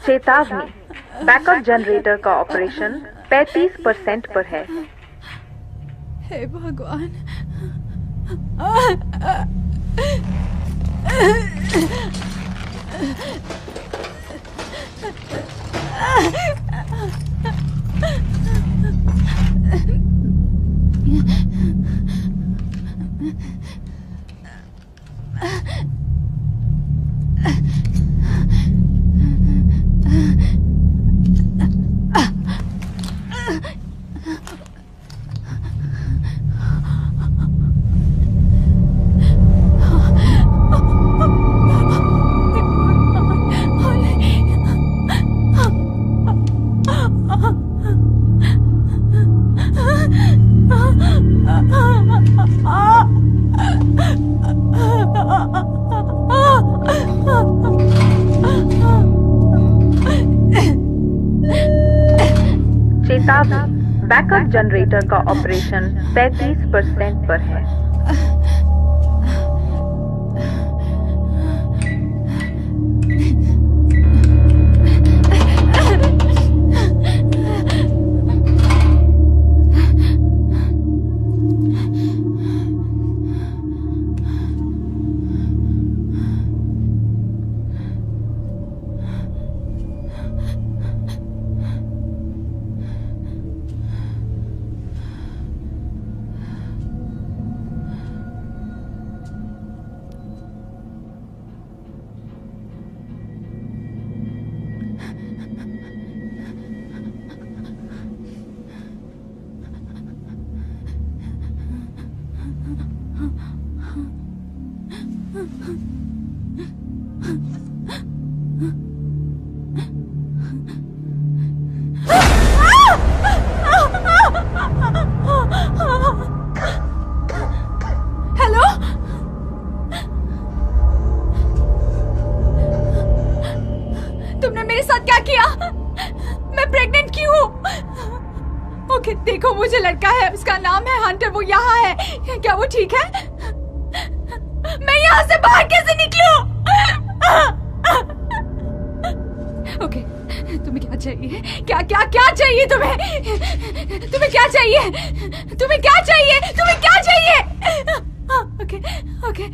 चेतावनी, backup generator का operation 35% पर है। हे भगवान। चेतावनी, बैकअप जनरेटर का ऑपरेशन 35% पर है। तुमने मेरे साथ क्या किया? मैं प्रेग्नेंट क्यों हूँ? ओके, देखो मुझे लड़का है, उसका नाम है हंटर, वो यहाँ है। क्या वो ठीक है? मैं यहाँ से बाहर कैसे निकलूं? ओके, तुम्हें क्या चाहिए? क्या क्या क्या चाहिए तुम्हें? तुम्हें क्या चाहिए? तुम्हें क्या चाहिए? तुम्हें क्या चाहिए? ओके ओके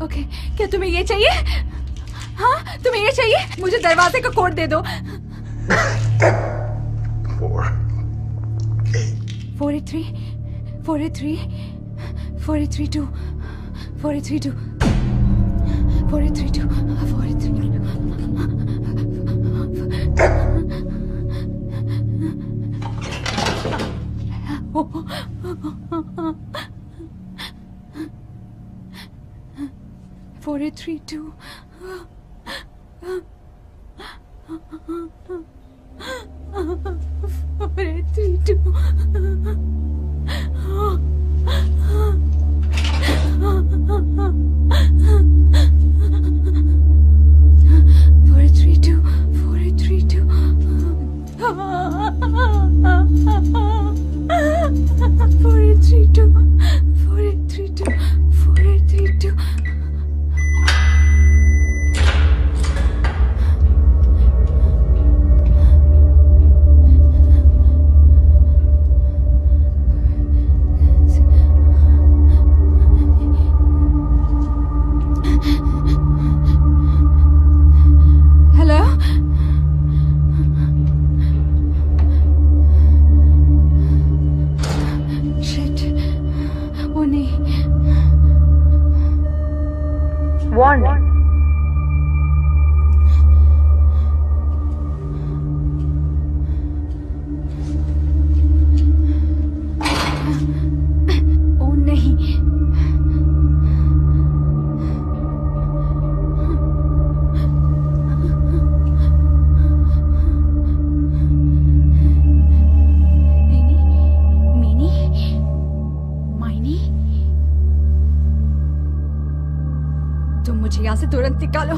ओके, क्या तुम्हें ये चाहिए? हाँ, तुम्हें ये चाहिए? मुझे दरवाजे का कोड दे दो। 483 483 4832 4832 4832 4832 मुझे यहाँ से तुरंत निकालो।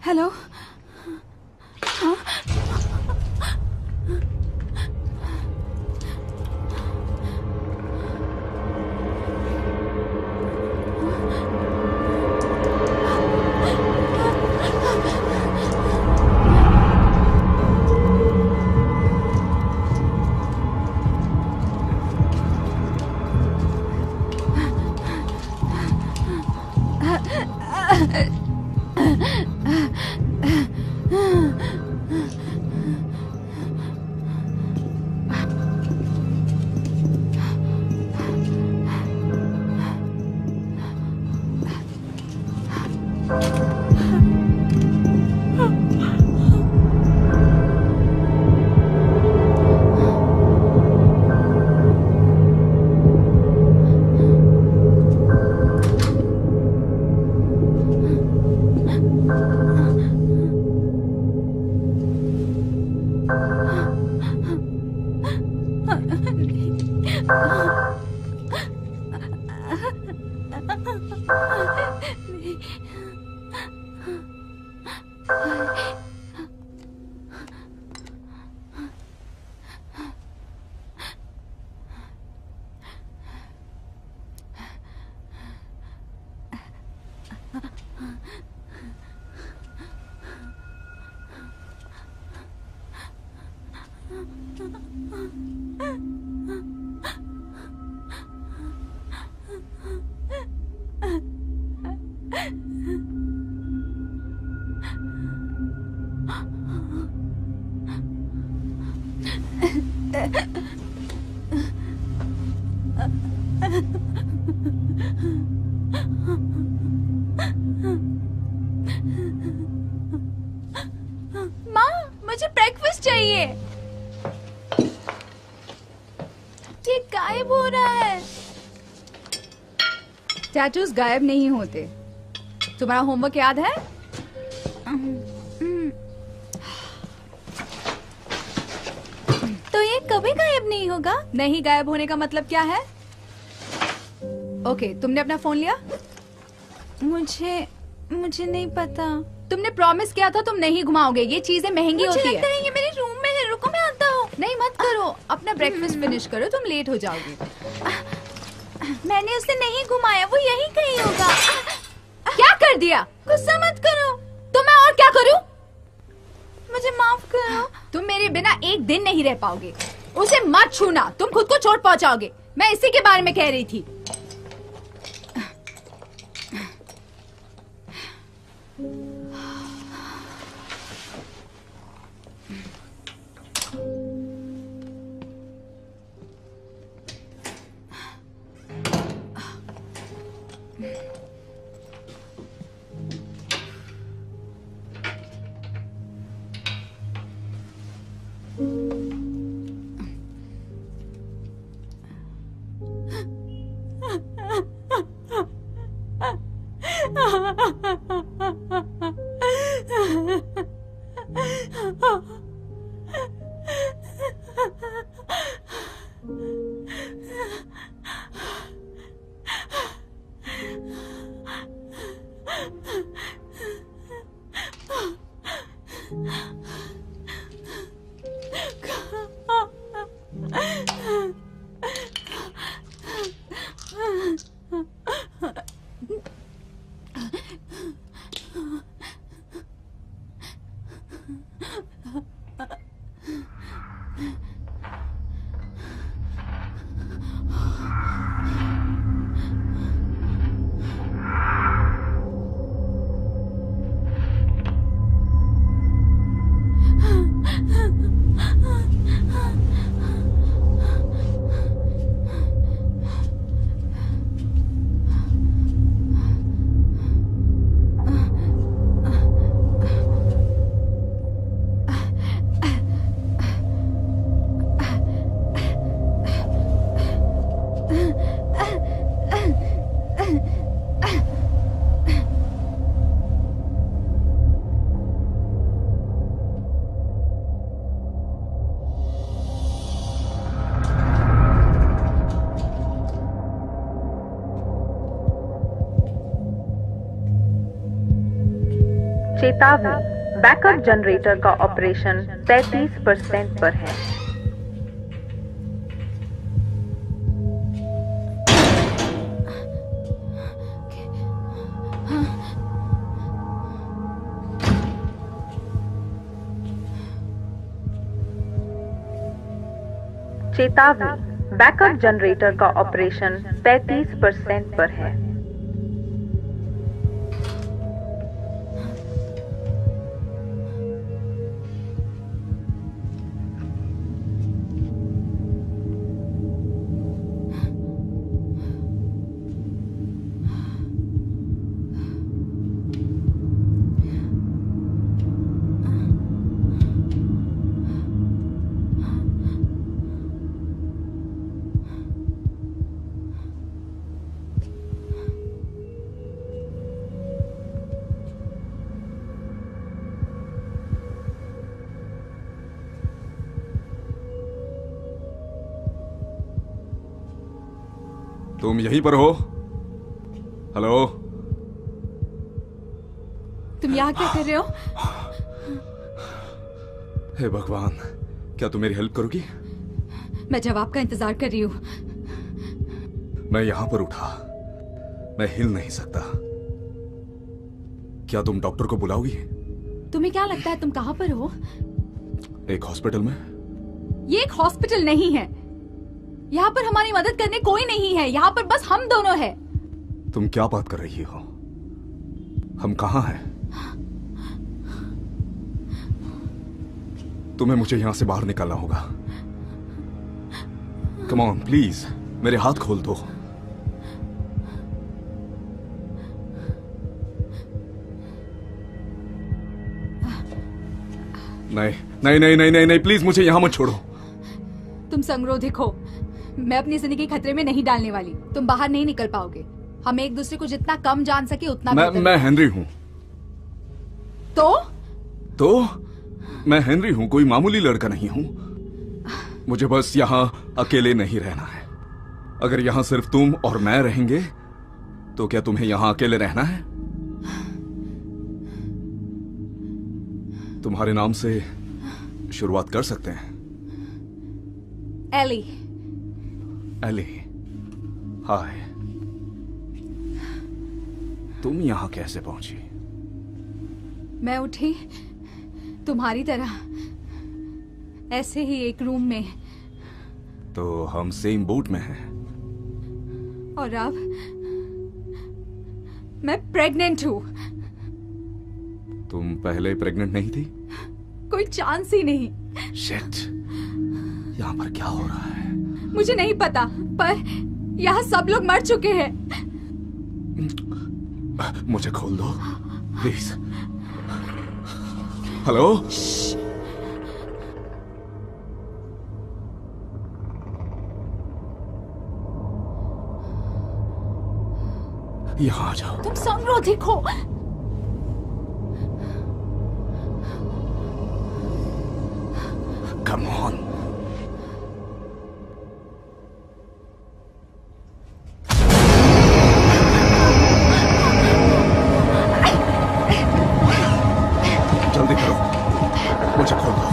हेलो। हाँ? माँ, मुझे ब्रेकफास्ट चाहिए। ये गायब हो रहा है। टैटूज गायब नहीं होते। तुम्हारा होमवर्क याद है? तो ये कभी गायब नहीं होगा? नहीं गायब होने का मतलब क्या है? ओके, तुमने अपना फोन लिया? मुझे नहीं पता। तुमने प्रॉमिस किया था तुम नहीं घुमाओगे। ये चीजें महंगी होती है। मुझे लगता है ये मेरे रूम में है। रुको मैं आता हूँ। नहीं मत करो, अपना ब्रेकफास्ट फिनिश करो, तुम लेट हो जाओगे। मैंने उसे नहीं घुमाया, वो यही कहीं होगा। क्या कर दिया? गुस्सा मत करो। तो मैं और क्या करूँ? मुझे माफ करो। तुम मेरे बिना एक दिन नहीं रह पाओगे। उसे मत छूना, तुम खुद को चोट पहुंचाओगे। मैं इसी के बारे में कह रही थी। चेतावनी, बैकअप जनरेटर का ऑपरेशन 35% पर है। चेतावनी, बैकअप जनरेटर का ऑपरेशन 35% पर है। तुम यहीं पर हो? हेलो? तुम यहाँ क्या कर रहे हो? हे भगवान, क्या तुम मेरी हेल्प करोगी? मैं जवाब का इंतजार कर रही हूँ। मैं यहां पर उठा, मैं हिल नहीं सकता। क्या तुम डॉक्टर को बुलाओगी? तुम्हें क्या लगता है तुम कहाँ पर हो? एक हॉस्पिटल में। ये एक हॉस्पिटल नहीं है। यहाँ पर हमारी मदद करने कोई नहीं है। यहाँ पर बस हम दोनों हैं। तुम क्या बात कर रही हो? हम कहाँ हैं? तुम्हें मुझे यहां से बाहर निकालना होगा। कम ऑन प्लीज, मेरे हाथ खोल दो। नहीं नहीं नहीं नहीं नहीं नहीं, प्लीज मुझे यहां मत छोड़ो। तुम संगरोधिक हो। मैं अपनी जिंदगी खतरे में नहीं डालने वाली। तुम बाहर नहीं निकल पाओगे। हम एक दूसरे को जितना कम जान सके उतना मैं हेनरी हूं। तो मैं हेनरी हूं, कोई मामूली लड़का नहीं हूं। मुझे बस यहां अकेले नहीं रहना है। अगर यहां सिर्फ तुम और मैं रहेंगे तो क्या तुम्हें यहां अकेले रहना है? तुम्हारे नाम से शुरुआत कर सकते हैं। एली। एली, हाय। तुम यहां कैसे पहुंची? मैं उठी तुम्हारी तरह, ऐसे ही एक रूम में। तो हम सेम बोट में हैं। और अब मैं प्रेग्नेंट हूं। तुम पहले प्रेग्नेंट नहीं थी? कोई चांस ही नहीं। शिट, यहाँ पर क्या हो रहा है? मुझे नहीं पता, पर यहाँ सब लोग मर चुके हैं। मुझे खोल दो प्लीज। हेलो? यहाँ आ जाओ। तुम संगरोधिक हो। Come on. जल्दी करो, मुझे खोल दो।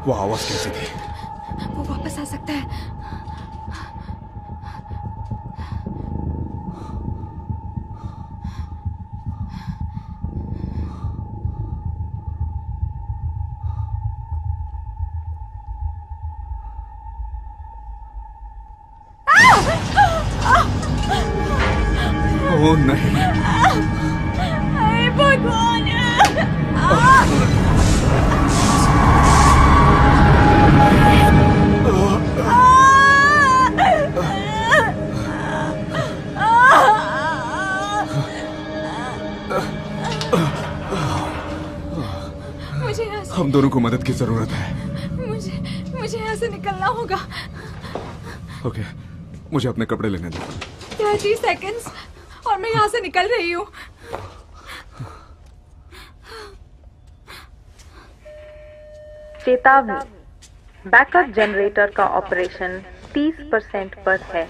वो आवाज कैसी थी? वो वापस आ सकता है। ओह नहीं। हे भगवान। मुझे यहाँ से, हम दोनों को मदद की जरूरत है। मुझे यहाँ से निकलना होगा। ओके, मुझे अपने कपड़े लेने दो। 30 सेकंड्स और मैं यहाँ से निकल रही हूँ। चेतावनी, बैकअप जनरेटर का ऑपरेशन 30% पर है।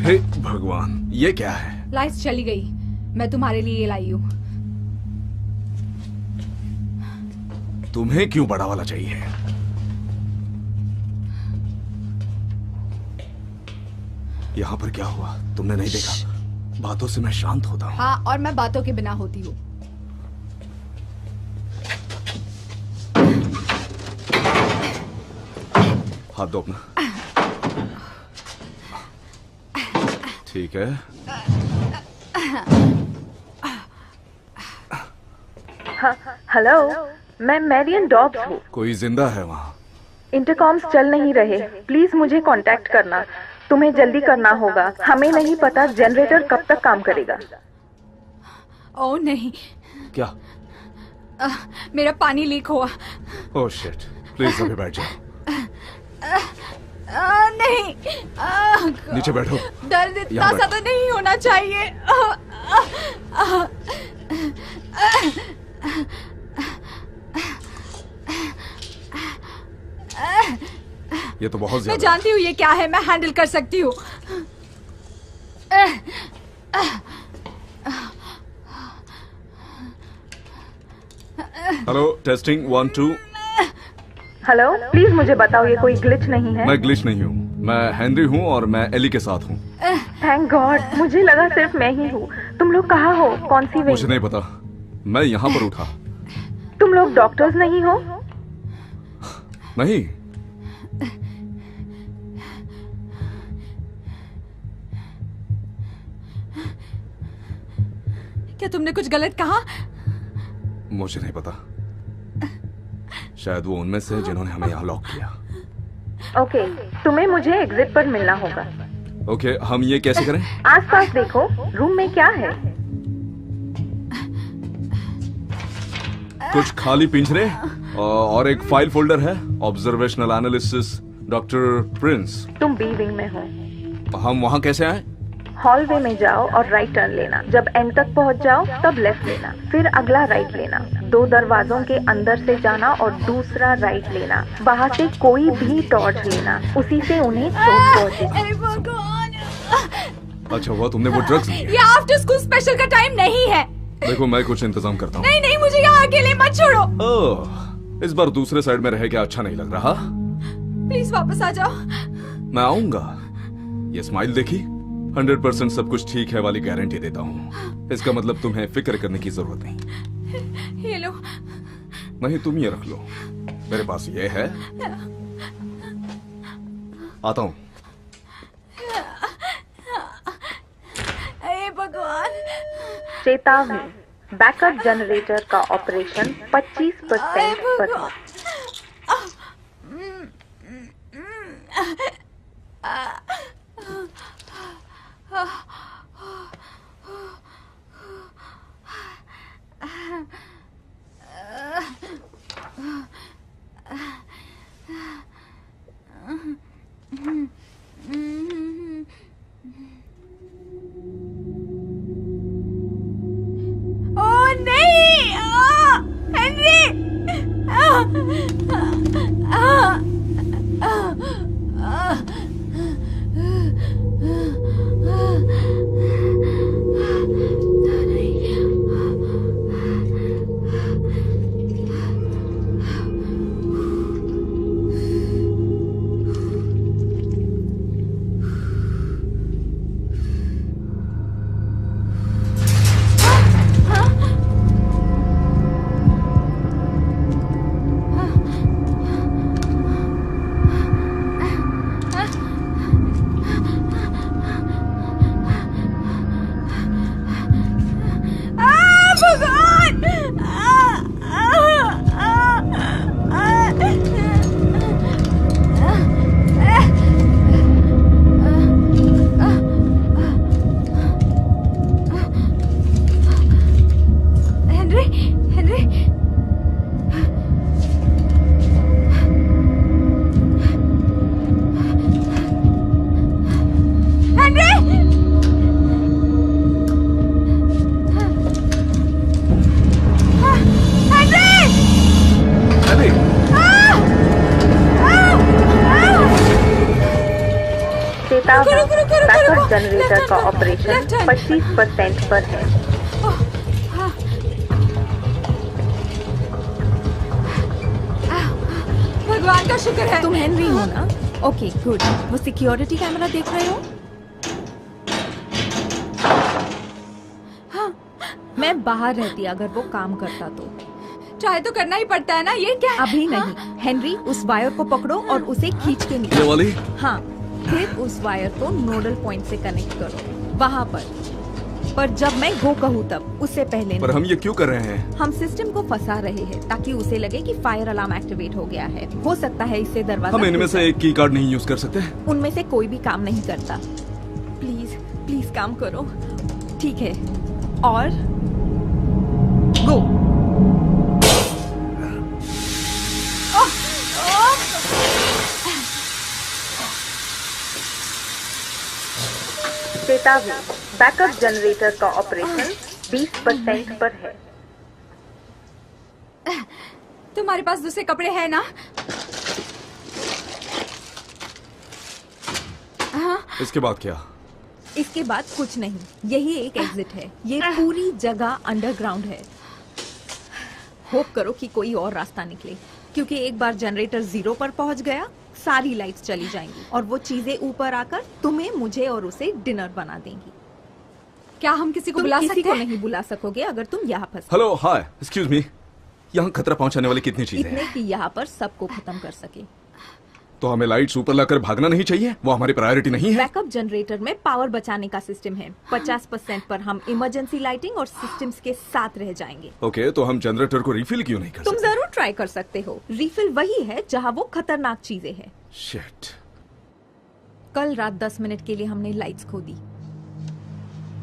हे भगवान, ये क्या है? लाइट्स चली गई। मैं तुम्हारे लिए ये लाई हूँ। तुम्हें क्यों बड़ा वाला चाहिए? यहाँ पर क्या हुआ? तुमने नहीं देखा? बातों से मैं शांत होता हूँ। हाँ, और मैं बातों के बिना होती हूँ। हाथ दो अपना। ठीक है। हेलो, मैं मैरियन डॉब्स हूँ। कोई जिंदा है वहाँ? इंटरकॉम्स चल नहीं रहे। प्लीज मुझे कांटेक्ट करना। तुम्हें जल्दी करना होगा। हमें नहीं पता जनरेटर कब तक काम करेगा। ओह नहीं, क्या? मेरा पानी लीक हुआ। ओह शिट, प्लीज अभी बैठ जाओ। नहीं, नीचे बैठो। दर्द इतना यहाँ ज्यादा नहीं होना चाहिए। ये तो बहुत मैं ज्यादा। जानती हूँ ये क्या है। मैं हैंडल कर सकती हूँ। Hello, testing 1 2। हेलो, प्लीज मुझे बताओ ये कोई ग्लिच नहीं है। मैं ग्लिच नहीं हूँ। मैं हेनरी हूँ और मैं एली के साथ हूँ। थैंक गॉड, मुझे लगा सिर्फ मैं ही हूँ। तुम लोग कहाँ हो? कौन सी मुझे विंग? नहीं पता, मैं यहाँ पर उठा। तुम लोग डॉक्टर्स नहीं हो? नहीं। क्या तुमने कुछ गलत कहा? मुझे नहीं पता। शायद वो उनमें से हैं जिन्होंने हमें यहाँ लॉक किया। ओके, तुम्हें मुझे एग्जिट पर मिलना होगा। ओके, हम ये कैसे करें? आसपास देखो, रूम में क्या है? कुछ खाली पिंजरे और एक फाइल फोल्डर है। Observational analysis, doctor Prince. तुम बी विंग में हो। हम वहाँ कैसे आए? हॉलवे में जाओ और राइट टर्न लेना। जब एंड तक पहुंच जाओ तब लेफ्ट लेना, फिर अगला राइट लेना। 2 दरवाजों के अंदर से जाना और दूसरा राइट लेना। वहाँ से कोई भी टॉर्च लेना, उसी से उन्हें चोट पहुंचेगी। अरे भगवान। अच्छा हुआ तुमने वो ड्रग्स लिए। ये आफ्टर स्कूल स्पेशल का टाइम नहीं है। देखो, मैं कुछ इंतजाम करता हूँ। नहीं, मुझे यहाँ अकेले मत छोड़ो। ओह, इस बार दूसरे साइड में रह के अच्छा नहीं लग रहा। प्लीज वापस आ जाओ। मैं आऊंगा। ये स्माइल देखी? 100% सब कुछ ठीक है वाली गारंटी देता हूँ। इसका मतलब तुम्हें फिक्र करने की जरूरत नहीं। ये लो। नहीं, तुम ये रख लो। मेरे पास ये है। आता हूँ। अरे भगवान। चेतावनी, बैकअप जनरेटर का ऑपरेशन 25% पर है। बैकअप जनरेटर का ऑपरेशन 25% पर है। भगवान का शुक्र है। तुम हेनरी हो ना? Okay good. वो सिक्योरिटी कैमरा देख रहे हो? हाँ, मैं बाहर रहती अगर वो काम करता तो। ट्राई तो करना ही पड़ता है ना, ये क्या? अभी नहीं। हेनरी, उस वायर को पकड़ो और उसे खींच के ये निकालो। वाली? हाँ, फिर उस वायर को नोडल पॉइंट से कनेक्ट करो, वहाँ पर जब मैं गो कहूँ तब, उससे पहले पर नहीं। हम ये क्यों कर रहे हैं? हम सिस्टम को फंसा रहे हैं ताकि उसे लगे कि फायर अलार्म एक्टिवेट हो गया है। हो सकता है इससे दरवाजा हम इनमें खुल से जाए। एक की कार्ड नहीं यूज कर सकते? उनमें से कोई भी काम नहीं करता। प्लीज प्लीज काम करो, ठीक है? और गो। चेतावनी, बैकअप जनरेटर का ऑपरेशन 20% पर है। तुम्हारे पास दूसरे कपड़े हैं ना? हाँ? इसके बाद क्या? इसके बाद कुछ नहीं, यही एक एग्जिट है। ये पूरी जगह अंडरग्राउंड है। होप करो कि कोई और रास्ता निकले, क्योंकि एक बार जनरेटर 0 पर पहुंच गया, सारी लाइट्स चली जाएंगी और वो चीजें ऊपर आकर तुम्हें, मुझे और उसे डिनर बना देंगी। क्या हम किसी को तुम बुला किसी सकते को हैं? नहीं बुला सकोगे अगर तुम यहाँ फंसे। हेलो, हाय, एक्सक्यूज मी। यहाँ खतरा पहुंचाने वाली कितनी चीजें इतने हैं? कि यहाँ पर सबको खत्म कर सके। तो हमें लाइट्स ऊपर लाकर भागना नहीं चाहिए? वो हमारी प्रायोरिटी नहीं है? बैकअप जनरेटर में पावर बचाने का सिस्टम है। 50% पर हम इमरजेंसी लाइटिंग और सिस्टम्स के साथ रह जाएंगे। ओके, तो हम जनरेटर को रिफिल क्यों नहीं कर तुम सकते? जरूर ट्राई कर सकते हो। रिफिल वही है जहाँ वो खतरनाक चीजें हैं। शिट। कल रात 10 मिनट के लिए हमने लाइट्स खो दी।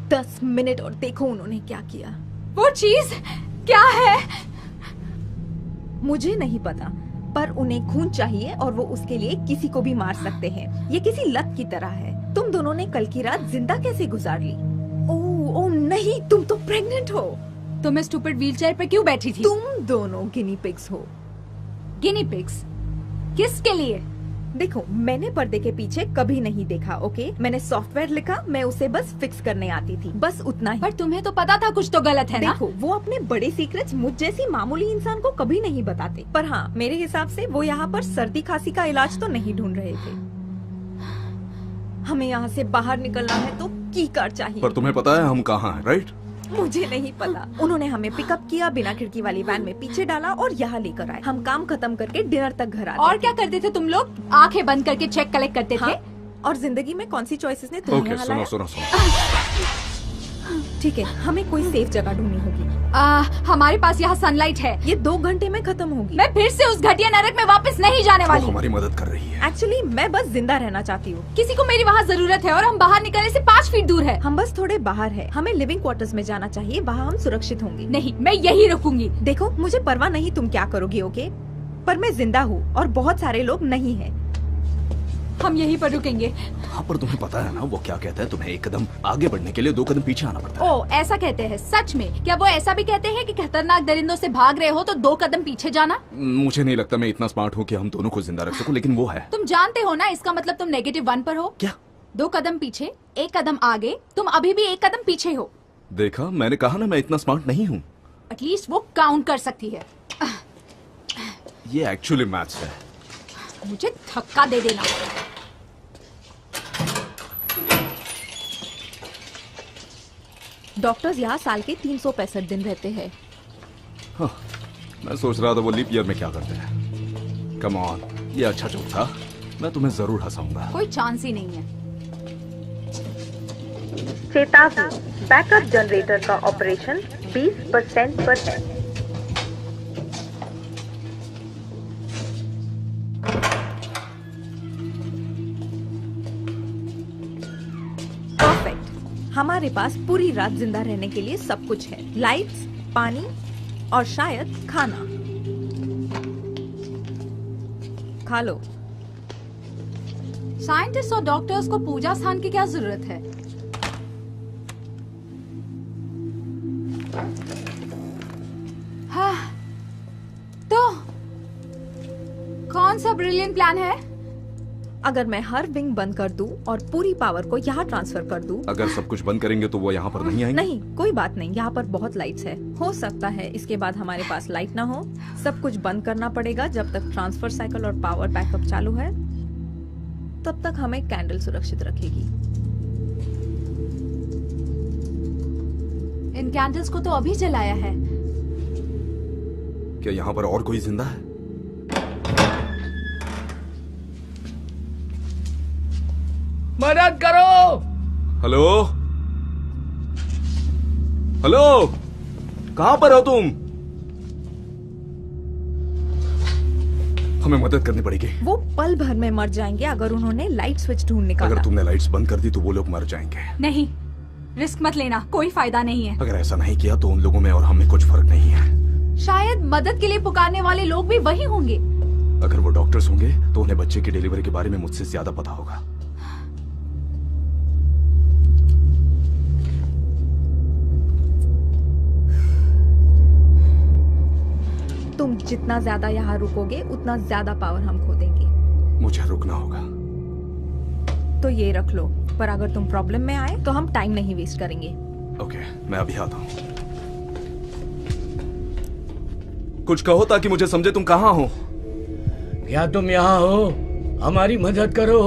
10 मिनट, और देखो उन्होंने क्या किया। वो चीज क्या है? मुझे नहीं पता, पर उन्हें खून चाहिए और वो उसके लिए किसी को भी मार सकते हैं। ये किसी लत की तरह है। तुम दोनों ने कल की रात जिंदा कैसे गुजार ली? ओह नहीं, तुम तो प्रेग्नेंट हो। तो मैं स्टूपिड व्हीलचेयर पर क्यों बैठी थी? तुम दोनों गिनी पिग्स हो। गिनी पिग्स? किसके लिए? देखो, मैंने पर्दे के पीछे कभी नहीं देखा, ओके? मैंने सॉफ्टवेयर लिखा, मैं उसे बस फिक्स करने आती थी, बस उतना ही। पर तुम्हें तो पता था कुछ तो गलत है ना? देखो, वो अपने बड़े सीक्रेट्स मुझ जैसी मामूली इंसान को कभी नहीं बताते। पर हाँ, मेरे हिसाब से वो यहाँ पर सर्दी खांसी का इलाज तो नहीं ढूंढ रहे थे। हमें यहाँ से बाहर निकलना है तो की कार चाहिए। पर तुम्हें पता है हम कहाँ हैं, राइट? मुझे नहीं पता। उन्होंने हमें पिकअप किया, बिना खिड़की वाली वैन में पीछे डाला और यहाँ लेकर आए। हम काम खत्म करके डिनर तक घर आए। और क्या करते थे तुम लोग? आंखें बंद करके चेक कलेक्ट करते हाँ? थे? और जिंदगी में कौन सी चॉइसेस ने तुम्हें ओके, यहाँ सुनो लाया? सुनो सुनो। ठीक है, हमें कोई सेफ जगह ढूंढनी होगी। हमारे पास यहाँ सनलाइट है। ये 2 घंटे में खत्म होगी। मैं फिर से उस घटिया नरक में वापस नहीं जाने वो वाली। हमारी मदद कर रही है। एक्चुअली मैं बस जिंदा रहना चाहती हूँ। किसी को मेरी वहाँ जरूरत है और हम बाहर निकलने से 5 फीट दूर है। हम बस थोड़े बाहर है। हमें लिविंग क्वार्टर्स में जाना चाहिए, वहाँ हम सुरक्षित होंगे। नहीं, मैं यही रुकूंगी। देखो, मुझे परवाह नहीं तुम क्या करोगी, ओके? पर मैं जिंदा हूँ और बहुत सारे लोग नहीं हैं। हम यहीं पर रुकेंगे। हाँ, पर तुम्हें पता है ना वो क्या कहता है, तुम्हें एक कदम आगे बढ़ने के लिए 2 कदम पीछे आना पड़ता है। ओ, ऐसा कहते हैं? सच में? क्या वो ऐसा भी कहते हैं कि खतरनाक दरिंदों से भाग रहे हो तो 2 कदम पीछे जाना? मुझे नहीं लगता मैं इतना स्मार्ट हूँ कि हम दोनों को जिंदा रख सकूं, लेकिन वो है। तुम जानते हो ना, इसका मतलब तुम -1 पर हो। क्या? 2 कदम पीछे, 1 कदम आगे, तुम अभी भी 1 कदम पीछे हो। देखा, मैंने कहा ना मैं इतना स्मार्ट नहीं हूँ। एटलीस्ट वो काउंट कर सकती है। ये एक्चुअली मैथ्स है। मुझे धक्का दे देना। डॉक्टर्स यहाँ साल के 365 दिन रहते हैं। हाँ, मैं सोच रहा था वो लीप ईयर में क्या करते हैं। कम ऑन, ये अच्छा जोक था, मैं तुम्हें जरूर हंसाऊंगा। कोई चांस ही नहीं है। चेतावनी, बैकअप जनरेटर का ऑपरेशन 20% पर है। परफेक्ट। हमारे पास पूरी रात जिंदा रहने के लिए सब कुछ है। लाइट्स, पानी और शायद खाना। खा लो। साइंटिस्ट और डॉक्टर्स को पूजा स्थान की क्या जरूरत है? हाँ, तो कौन सा ब्रिलियंट प्लान है? अगर मैं हर विंग बंद कर दूं और पूरी पावर को यहाँ ट्रांसफर कर दूं। अगर सब कुछ बंद करेंगे तो वो यहाँ पर नहीं आएंगे? नहीं, कोई बात नहीं, यहाँ पर बहुत लाइट्स है। हो सकता है इसके बाद हमारे पास लाइट ना हो। सब कुछ बंद करना पड़ेगा जब तक ट्रांसफर साइकिल और पावर बैकअप चालू है। तब तक हमें कैंडल सुरक्षित रखेगी। इन कैंडल्स को तो अभी जलाया है। क्या यहाँ पर और कोई जिंदा है? मदद करो। हेलो, हेलो, कहाँ पर हो तुम? हमें मदद करनी पड़ेगी। वो पल भर में मर जाएंगे अगर उन्होंने लाइट स्विच ढूंढ निकाला। अगर तुमने लाइट्स बंद कर दी तो वो लोग मर जाएंगे। नहीं, रिस्क मत लेना, कोई फायदा नहीं है। अगर ऐसा नहीं किया तो उन लोगों में और हम में कुछ फर्क नहीं है। शायद मदद के लिए पुकारने वाले लोग भी वही होंगे। अगर वो डॉक्टर्स होंगे तो उन्हें बच्चे की डिलीवरी के बारे में मुझसे ज्यादा पता होगा। तुम जितना ज्यादा यहाँ रुकोगे उतना ज्यादा पावर हम खो देंगे। मुझे रुकना होगा। तो ये रख लो, पर अगर तुम प्रॉब्लम में आए तो हम टाइम नहीं वेस्ट करेंगे। ओके, मैं अभी आता हूँ। कुछ कहो ताकि मुझे समझे तुम कहाँ हो। क्या तुम यहाँ हो? हमारी मदद करो।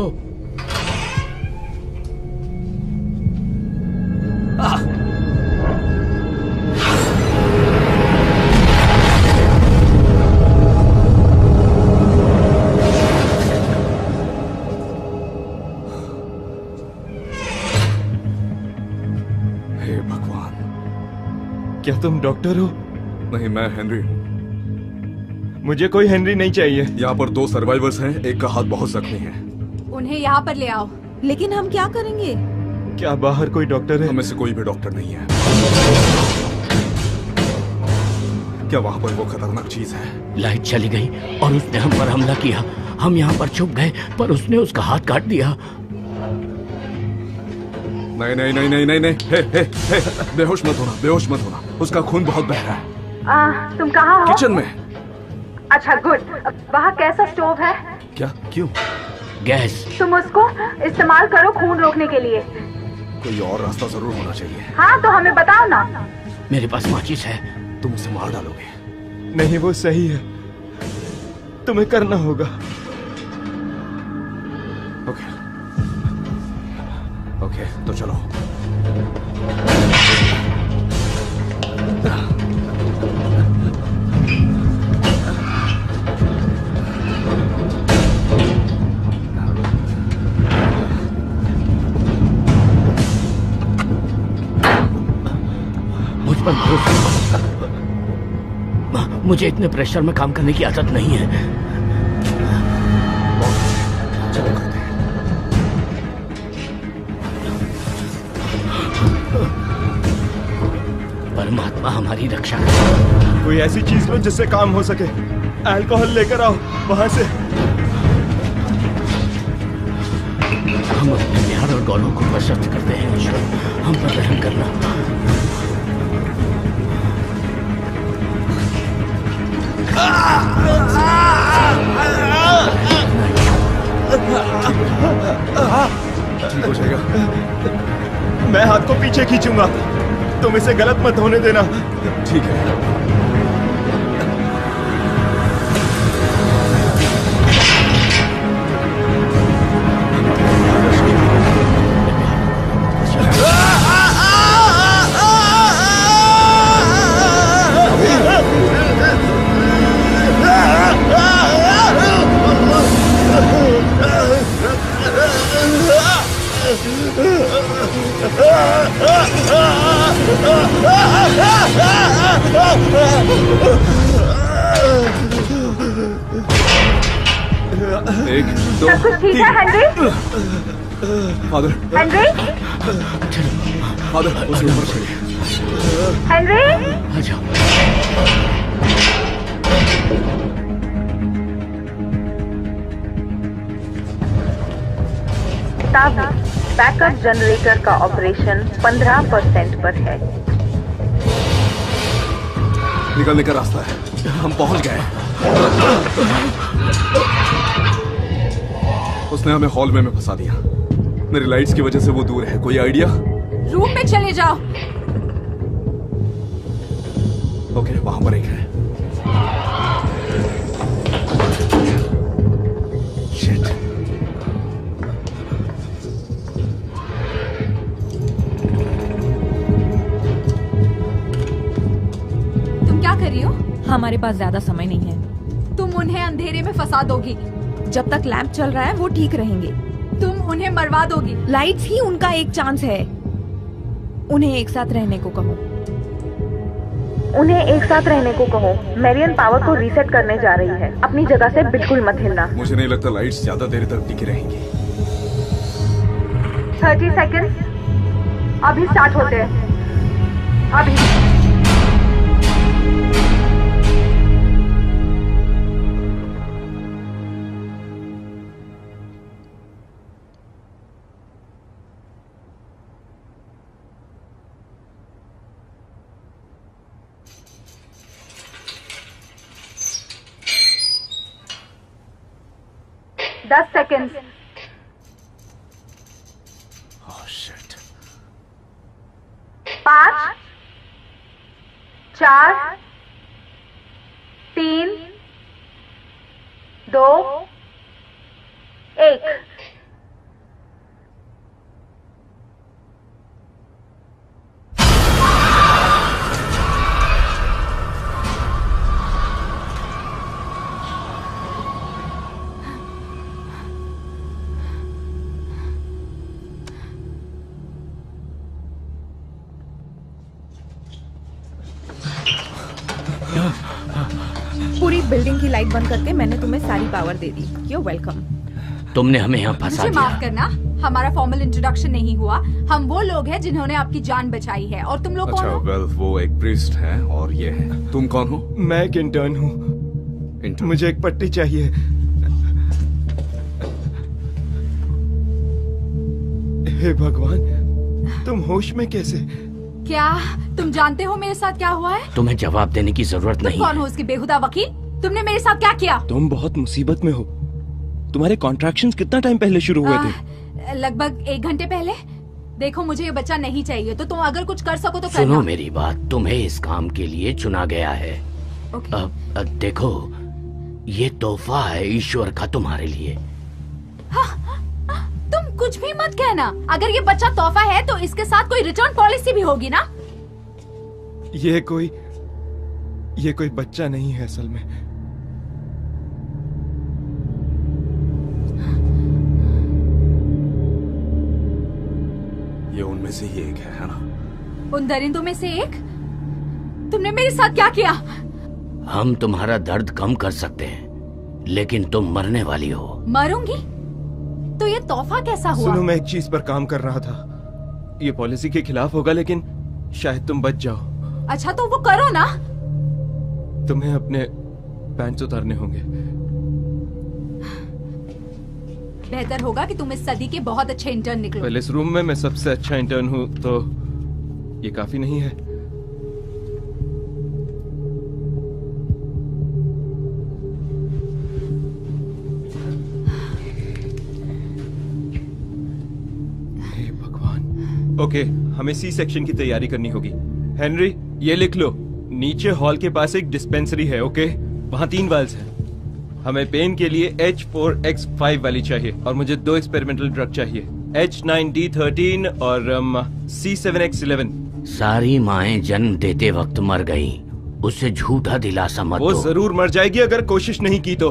हे भगवान। क्या तुम डॉक्टर हो? नहीं, मैं हेनरी हूँ। मुझे कोई हेनरी नहीं चाहिए। यहाँ पर 2 सर्वाइवर्स हैं, एक का हाथ बहुत जख्मी है। उन्हें यहाँ पर ले आओ। लेकिन हम क्या करेंगे? क्या बाहर कोई डॉक्टर है? हमें से कोई भी डॉक्टर नहीं है। क्या वहाँ पर वो खतरनाक चीज है? लाइट चली गई और उसने हम पर हमला किया। हम यहाँ पर छुप गए पर उसने उसका हाथ काट दिया। नहीं नहीं नहीं नहीं नहीं नहीं, हे, बेहोश मत होना, बेहोश मत होना। उसका खून बहुत बह रहा है। तुम कहाँ हो? किचन में। अच्छा, गुड। वहाँ कैसा स्टोव है? क्या? क्यों? गैस। तुम उसको इस्तेमाल करो खून रोकने के लिए। कोई और रास्ता जरूर होना चाहिए। हाँ, तो हमें बताओ ना। मेरे पास माचिस है। तुम उसे मार डालोगे? नहीं, वो सही है, तुम्हें करना होगा। ओके ओके, तो चलो। मुझ पर भरोसा। मुझे इतने प्रेशर में काम करने की आदत नहीं है। चलो करते हैं। परमात्मा हमारी रक्षा करे। कोई ऐसी चीज लो जिससे काम हो सके। अल्कोहल लेकर आओ वहां से। हम अपने प्यार और गौरव को प्रशस्त करते हैं ईश्वर, हम पर रहम करना। ठीक हो जाएगा। मैं हाथ को पीछे खींचूंगा, तुम इसे गलत मत होने देना। ठीक है। एक दो सब कुछ ठीक है हेनरी? Father, Henry? फादर उसे ऊपर चढ़िए। हेनरी? आ जाओ। तब बैकअप जनरेटर का ऑपरेशन 15% पर है। निकलने का रास्ता है, हम पहुंच गए। उसने हमें हॉल में फंसा दिया। मेरी लाइट्स की वजह से वो दूर है। कोई आइडिया? रूम में चले जाओ। ओके, वहां पर एक है। शिट। तुम क्या कर रही हो? हमारे पास ज्यादा समय नहीं है। तुम उन्हें अंधेरे में फंसा दोगी। जब तक लैंप चल रहा है वो ठीक रहेंगे। तुम उन्हें मरवा दोगी। लाइट्स ही उनका एक चांस है। उन्हें एक साथ रहने को कहो। उन्हें एक साथ रहने को कहो। मैरियन पावर को रीसेट करने जा रही है। अपनी जगह से बिल्कुल मत हिलना। मुझे नहीं लगता लाइट्स ज्यादा देर तक टिकी रहेंगी। 30 सेकंड अभी स्टार्ट होते हैं। अभी। दस सेकंड। Oh shit. 5 4 3 2 1। पूरी बिल्डिंग की लाइट बंद करके मैंने तुम्हें सारी power they the. You welcome. तुमने हमें यहाँ फंसा मुझे माफ दिया। करना, हमारा फॉर्मल इंट्रोडक्शन नहीं हुआ। हम वो लोग हैं जिन्होंने आपकी जान बचाई है। और तुम लोग कौन अच्छा, हो? वेल वो एक प्रीस्ट है और ये है। तुम कौन हो? मैं एक इंटर्न हूँ। इंटर्न। मुझे एक पट्टी चाहिए। हे भगवान, तुम होश में कैसे? क्या तुम जानते हो मेरे साथ क्या हुआ है? तुम्हें जवाब देने की जरूरत तुम नहीं कौन है। हो उसकी बेहुदा वकील? तुमने मेरे साथ क्या किया? तुम बहुत मुसीबत में हो। तुम्हारे कॉन्ट्रैक्शंस कितना टाइम पहले शुरू हुए थे? लगभग 1 घंटे पहले। देखो मुझे ये बच्चा नहीं चाहिए, तो तुम अगर कुछ कर सको तो सुनो करना। मेरी बात, तुम्हें इस काम के लिए चुना गया है। ओके। अब देखो, ये तोहफा है ईश्वर का तुम्हारे लिए। तुम कुछ भी मत कहना। अगर ये बच्चा तोहफा है तो इसके साथ कोई रिटर्न पॉलिसी भी होगी ना? ये कोई बच्चा नहीं है असल में। ये उनमें से ही एक है ना? उन दरिंदों में से एक? तुमने मेरे साथ क्या किया? हम तुम्हारा दर्द कम कर सकते हैं, लेकिन तुम मरने वाली हो। मरूंगी? तो ये तोहफा कैसा हुआ? सुनो, मैं एक चीज पर काम कर रहा था। ये पॉलिसी के खिलाफ होगा, लेकिन शायद तुम बच जाओ। अच्छा तो वो करो ना। तुम्हें अपने पैंट्स उतारने होंगे। बेहतर होगा कि तुम इस सदी के बहुत अच्छे इंटर्न निकलो। पहले इस रूम में मैं सबसे अच्छा इंटर्न हूँ, तो ये काफी नहीं है। हे भगवान। ओके, हमें सी सेक्शन की तैयारी करनी होगी। हेनरी, ये लिख लो, नीचे हॉल के पास एक डिस्पेंसरी है। ओके, वहाँ 3 वाल्स हैं। हमें पेन के लिए H4X5 वाली चाहिए और मुझे 2 एक्सपेरिमेंटल ड्रग चाहिए, H9D13 और C7X11। सारी माएं जन्म देते वक्त मर गईं। उसे झूठा दिलासा मत वो दो। जरूर मर जाएगी अगर कोशिश नहीं की तो।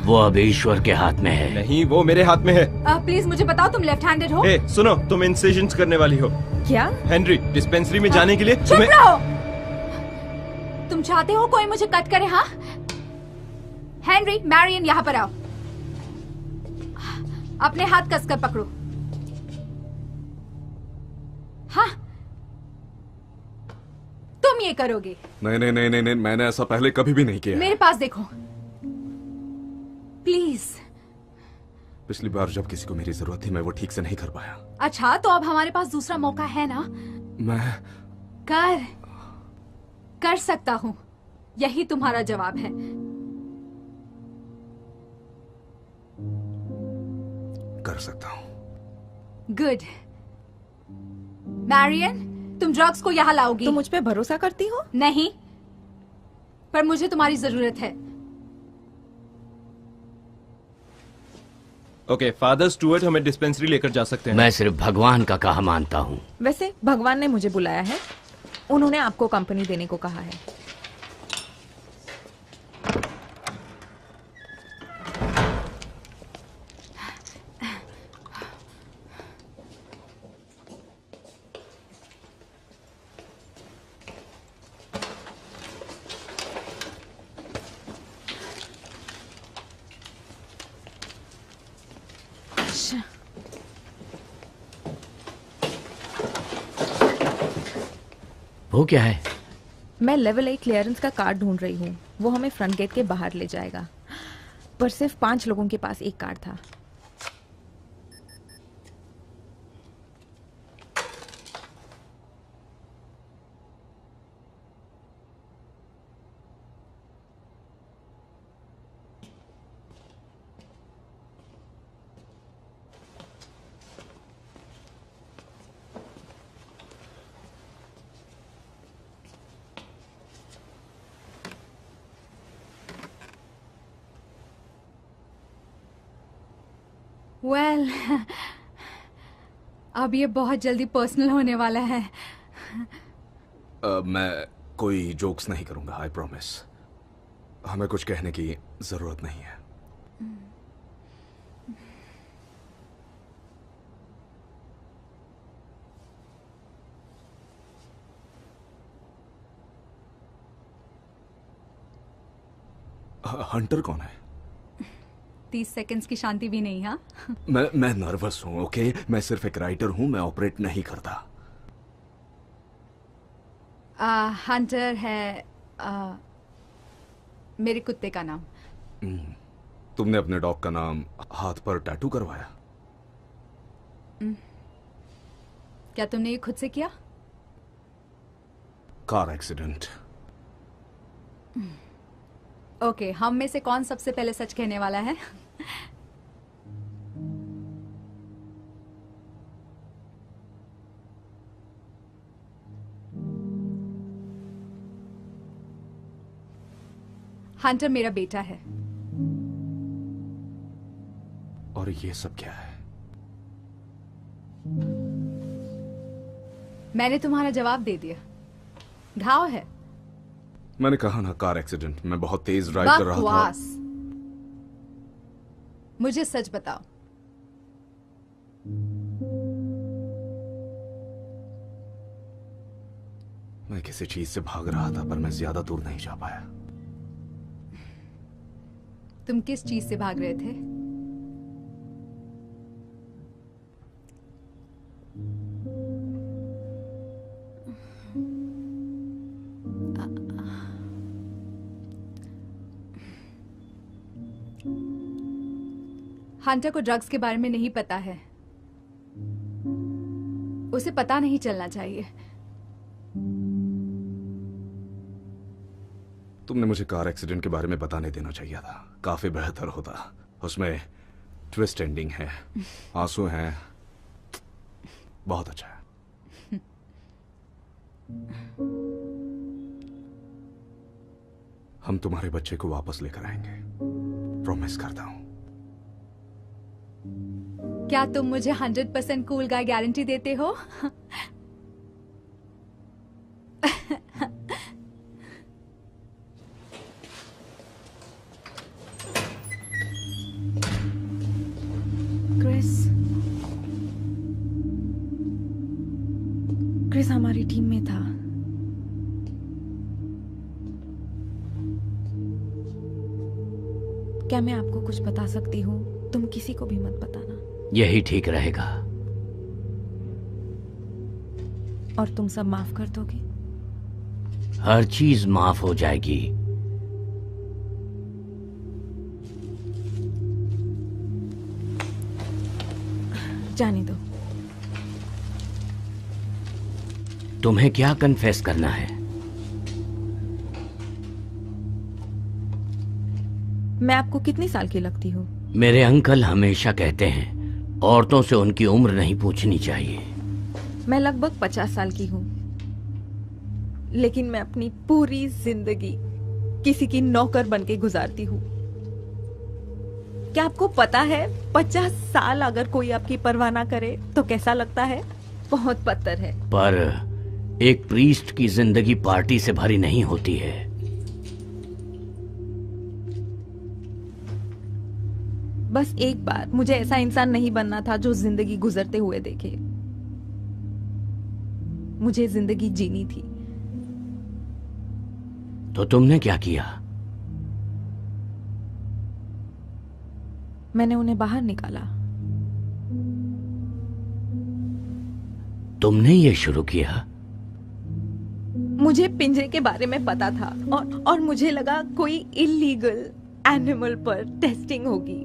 वो अब ईश्वर के हाथ में है। नहीं, वो मेरे हाथ में है। प्लीज मुझे बताओ, तुम लेफ्ट हैंडेड हो? ए, सुनो, तुम इंसिजन्स करने वाली हो। क्या? हेनरी, डिस्पेंसरी में जाने के लिए चुप तुम्हें... रहो। तुम चाहते हो कोई मुझे कट करे? हाँ हेनरी, मैरियन यहाँ पर आओ। अपने हाथ कसकर पकड़ो। हाँ, तुम ये करोगे? नहीं नहीं नहीं नहीं नहीं, मैंने ऐसा पहले कभी भी नहीं किया। मेरे पास देखो प्लीज। पिछली बार जब किसी को मेरी जरूरत थी मैं वो ठीक से नहीं कर पाया। अच्छा, तो अब हमारे पास दूसरा मौका है ना? मैं कर सकता हूं। यही तुम्हारा जवाब है। कर सकता हूं। गुड। मैरियन, तुम ड्रग्स को यहाँ लाओगी? तुम मुझ पे भरोसा करती हो? नहीं, पर मुझे तुम्हारी जरूरत है। ओके, फादर स्टुअर्ट हमें डिस्पेंसरी लेकर जा सकते हैं। मैं सिर्फ भगवान का कहा मानता हूँ। वैसे भगवान ने मुझे बुलाया है, उन्होंने आपको कंपनी देने को कहा है। वो क्या है? मैं लेवल 8 क्लियरेंस का कार्ड ढूंढ रही हूँ। वो हमें फ्रंट गेट के बाहर ले जाएगा, पर सिर्फ 5 लोगों के पास एक कार्ड था। वेल, अब ये बहुत जल्दी पर्सनल होने वाला है। मैं कोई जोक्स नहीं करूंगा, आई प्रॉमिस। हमें कुछ कहने की जरूरत नहीं है। हंटर कौन है? 30 सेकंड्स की शांति भी नहीं। हाँ, मैं नर्वस हूं। ओके, मैं सिर्फ एक राइटर हूं, मैं ऑपरेट नहीं करता। हंटर है मेरे कुत्ते का नाम। तुमने अपने डॉग का नाम हाथ पर टैटू करवाया? क्या तुमने ये खुद से किया? Car accident. ओके, हम में से कौन सबसे पहले सच कहने वाला है? हंटर मेरा बेटा है। और ये सब क्या है? मैंने तुम्हारा जवाब दे दिया। घाव है। मैंने कहा ना, कार एक्सीडेंट। मैं बहुत तेज ड्राइव कर रहा था। बकवास। मुझे सच बताओ। मैं किसी चीज से भाग रहा था, पर मैं ज्यादा दूर नहीं जा पाया। तुम किस चीज से भाग रहे थे? हंटर को ड्रग्स के बारे में नहीं पता है। उसे पता नहीं चलना चाहिए। तुमने मुझे कार एक्सीडेंट के बारे में बताने देना चाहिए था, काफी बेहतर होता। उसमें ट्विस्ट एंडिंग है, आंसू हैं, बहुत अच्छा है। हम तुम्हारे बच्चे को वापस लेकर आएंगे, प्रॉमिस करता हूं। क्या तुम मुझे 100% कूल गाय गारंटी देते हो? क्रिस हमारी टीम में था। क्या मैं आपको कुछ बता सकती हूँ? तुम किसी को भी मत बताना। यही ठीक रहेगा। और तुम सब माफ कर दोगे? हर चीज माफ हो जाएगी। जाने दो। तुम्हें क्या कन्फेस करना है? मैं आपको कितनी साल की लगती हूँ? मेरे अंकल हमेशा कहते हैं औरतों से उनकी उम्र नहीं पूछनी चाहिए। मैं लगभग 50 साल की हूँ, लेकिन मैं अपनी पूरी जिंदगी किसी की नौकर बनके गुजारती हूँ। क्या आपको पता है 50 साल अगर कोई आपकी परवाह ना करे तो कैसा लगता है? बहुत पत्थर है। पर एक प्रीस्ट की जिंदगी पार्टी से भरी नहीं होती है। बस एक बार मुझे ऐसा इंसान नहीं बनना था जो जिंदगी गुजरते हुए देखे। मुझे जिंदगी जीनी थी। तो तुमने क्या किया? मैंने उन्हें बाहर निकाला। तुमने ये शुरू किया? मुझे पिंजरे के बारे में पता था और मुझे लगा कोई इलीगल एनिमल पर टेस्टिंग होगी।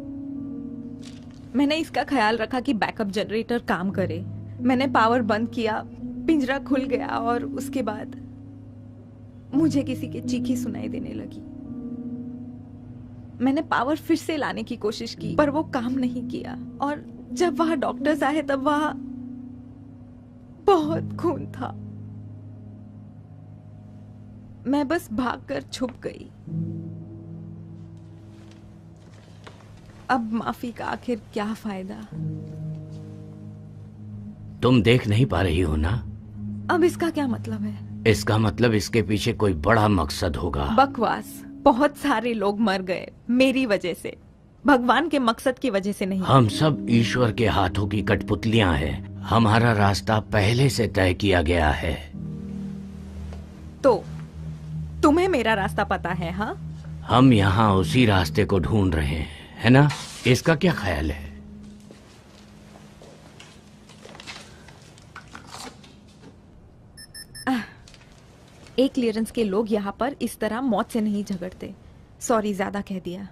मैंने इसका ख्याल रखा कि बैकअप जनरेटर काम करे। मैंने पावर बंद किया, पिंजरा खुल गया और उसके बाद मुझे किसी की चीखी सुनाई देने लगी। मैंने पावर फिर से लाने की कोशिश की, पर वो काम नहीं किया। और जब वहां डॉक्टर्स आए तब वहां बहुत खून था। मैं बस भागकर छुप गई। अब माफी का आखिर क्या फायदा? तुम देख नहीं पा रही हो ना? अब इसका क्या मतलब है? इसका मतलब इसके पीछे कोई बड़ा मकसद होगा। बकवास। बहुत सारे लोग मर गए मेरी वजह से, भगवान के मकसद की वजह से नहीं। हम सब ईश्वर के हाथों की कठपुतलियां हैं। हमारा रास्ता पहले से तय किया गया है। तो तुम्हें मेरा रास्ता पता है? हाँ, हम यहाँ उसी रास्ते को ढूंढ रहे हैं, है ना? इसका क्या ख्याल है? एक क्लियरेंस के लोग यहाँ पर इस तरह मौत से नहीं झगड़ते। सॉरी, ज्यादा कह दिया।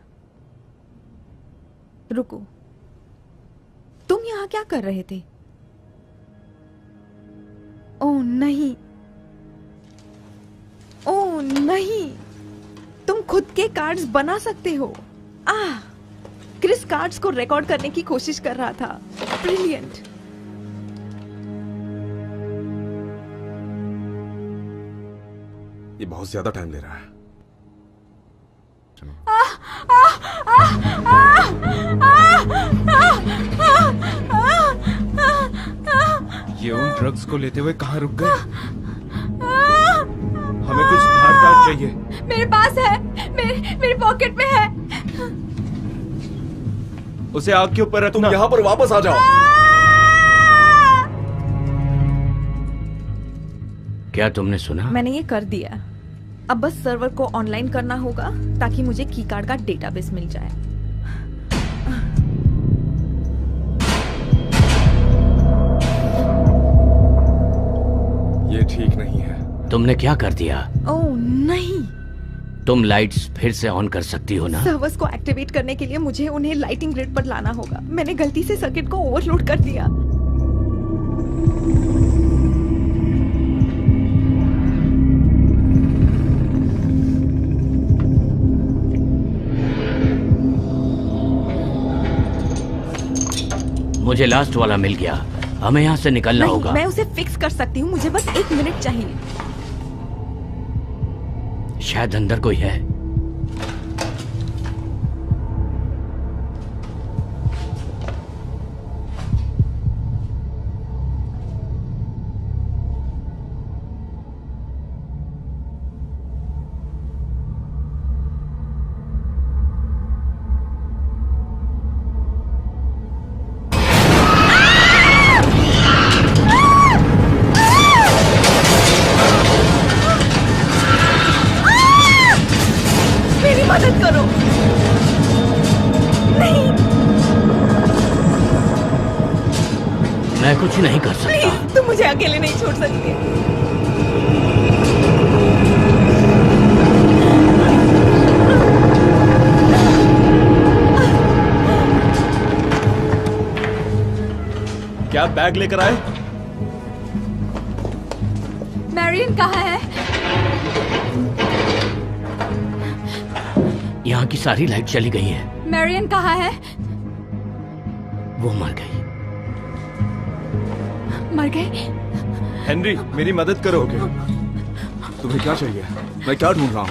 रुको, तुम यहाँ क्या कर रहे थे? ओह नहीं, ओह नहीं, तुम खुद के कार्ड्स बना सकते हो। क्रिस कार्ड्स को रिकॉर्ड करने की कोशिश कर रहा था। ब्रिलियंट। ये बहुत ज्यादा टाइम ले रहा है। ये उन ड्रग्स को लेते हुए कहाँ रुक गए? हमें कुछ धार कार्ड चाहिए। मेरे पास है, मेरे पॉकेट में है। उसे आग के ऊपर रखना। तुम यहाँ पर वापस आ जाओ। क्या तुमने सुना? मैंने ये कर दिया। अब बस सर्वर को ऑनलाइन करना होगा ताकि मुझे की कार्ड का डेटाबेस मिल जाए। ये ठीक नहीं है। तुमने क्या कर दिया? ओह नहीं, तुम लाइट्स फिर से ऑन कर सकती हो ना? सर्वर्स को एक्टिवेट करने के लिए मुझे उन्हें लाइटिंग ग्रिड पर लाना होगा। मैंने गलती से सर्किट को ओवरलोड कर दिया। मुझे लास्ट वाला मिल गया, हमें यहाँ से निकलना नहीं, होगा। मैं उसे फिक्स कर सकती हूँ, मुझे बस 1 मिनट चाहिए। शायद अंदर कोई है। मेरी मदद करो। नहीं, मैं कुछ नहीं कर सकता। प्लीज, तुम मुझे अकेले नहीं छोड़ सकते। क्या बैग लेकर आए? मैरियन कहाँ है? यहाँ की सारी लाइट चली गई है। मैरियन कहाँ है? वो मर गई। मर गई? हेनरी, मेरी मदद करो। तुम्हें क्या चाहिए? मैं क्या ढूंढ रहा हूँ?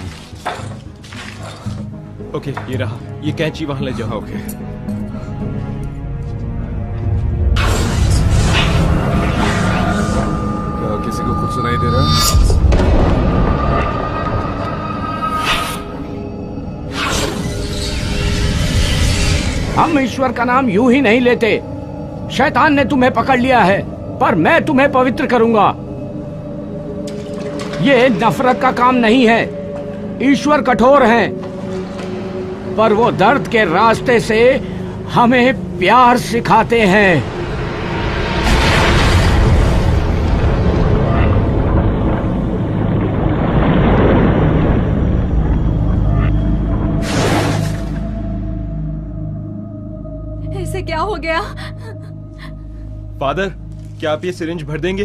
ओके, ये रहा। ये कैंची वहां ले जाओ। ओके। क्या किसी को कुछ सुनाई दे रहा है? हम ईश्वर का नाम यूं ही नहीं लेते। शैतान ने तुम्हें पकड़ लिया है, पर मैं तुम्हें पवित्र करूंगा। ये नफरत का काम नहीं है। ईश्वर कठोर हैं, पर वो दर्द के रास्ते से हमें प्यार सिखाते हैं। इसे क्या हो गया? फादर, क्या आप ये सिरिंज भर देंगे?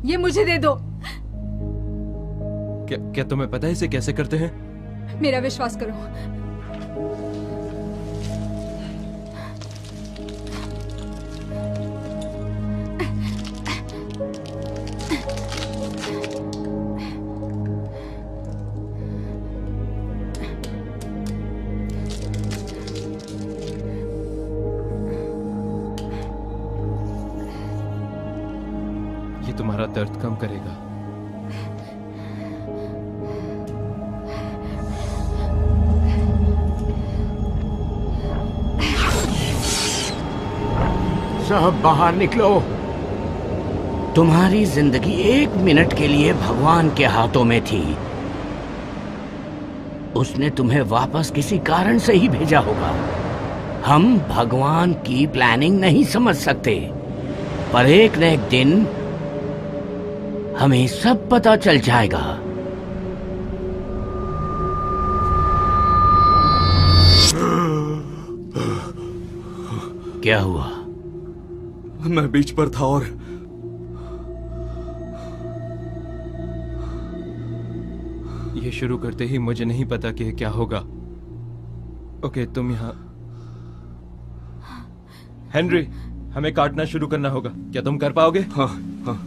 ये मुझे दे दो। क्या तुम्हें पता है इसे कैसे करते हैं? मेरा विश्वास करो। ये तुम्हारा दर्द कम करेगा। सब बाहर निकलो। तुम्हारी जिंदगी 1 मिनट के लिए भगवान के हाथों में थी। उसने तुम्हें वापस किसी कारण से ही भेजा होगा। हम भगवान की प्लानिंग नहीं समझ सकते, पर एक न एक दिन हमें सब पता चल जाएगा। क्या हुआ? मैं बीच पर था और ये शुरू करते ही मुझे नहीं पता कि क्या होगा। ओके, तुम यहाँ। हेनरी, हमें काटना शुरू करना होगा। क्या तुम कर पाओगे? हाँ हाँ।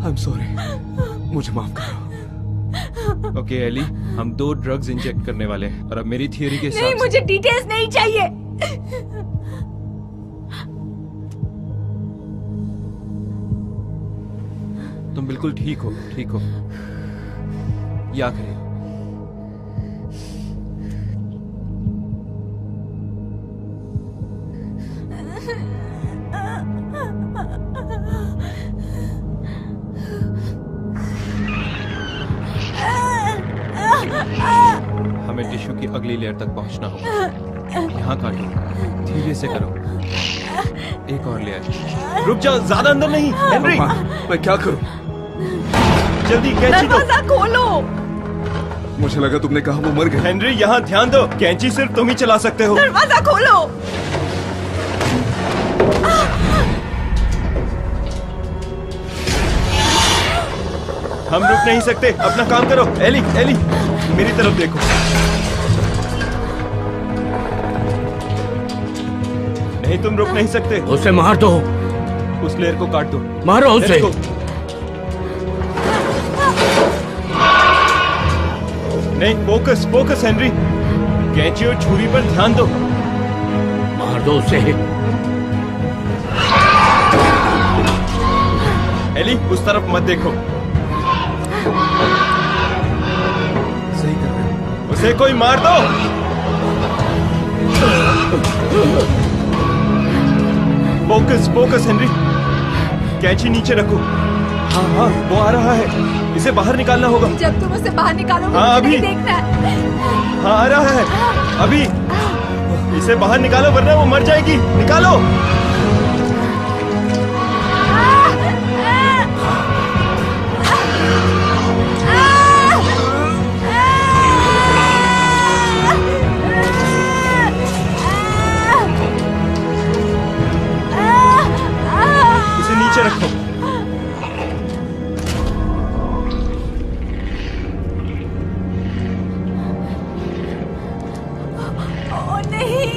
I'm sorry. मुझे माफ करो। ओके एली, हम 2 ड्रग्स इंजेक्ट करने वाले हैं और अब मेरी थियरी के नहीं, हिसाब मुझे डिटेल्स नहीं चाहिए। तुम बिल्कुल ठीक हो, ठीक हो। या करिए। हमें टिश्यू की अगली लेयर तक पहुंचना होगा। यहाँ काटो, धीरे से करो। एक और लेयर। रुक जाओ, ज्यादा अंदर नहीं। हेनरी, मैं क्या करूं? जल्दी कैंची दो। दरवाजा खोलो। मुझे लगा तुमने कहा वो मर गए। हेनरी, यहाँ ध्यान दो, कैंची सिर्फ तुम ही चला सकते हो। दरवाजा खोलो। हम रुक नहीं सकते, अपना काम करो। एली, एली, मेरी तरफ देखो। नहीं, तुम रुक नहीं सकते। उसे मार दो। उस लेयर को काट दो। मारो उसे। Let's go। नहीं, फोकस, फोकस हेनरी। कैंची और छुरी पर ध्यान दो। मार दो उसे। एली, उस तरफ मत देखो। सही कर रहे हो। उसे कोई मार दो। Focus, focus Henry. कैंची नीचे रखो। हाँ हाँ, वो आ रहा है। इसे बाहर निकालना होगा। जब तुम उसे बाहर निकालोगे हाँ, मुझे अभी। नहीं देखना है। हाँ, आ रहा है। अभी इसे बाहर निकालो वरना वो मर जाएगी। निकालो। इसे नीचे रखो। ओ नहीं।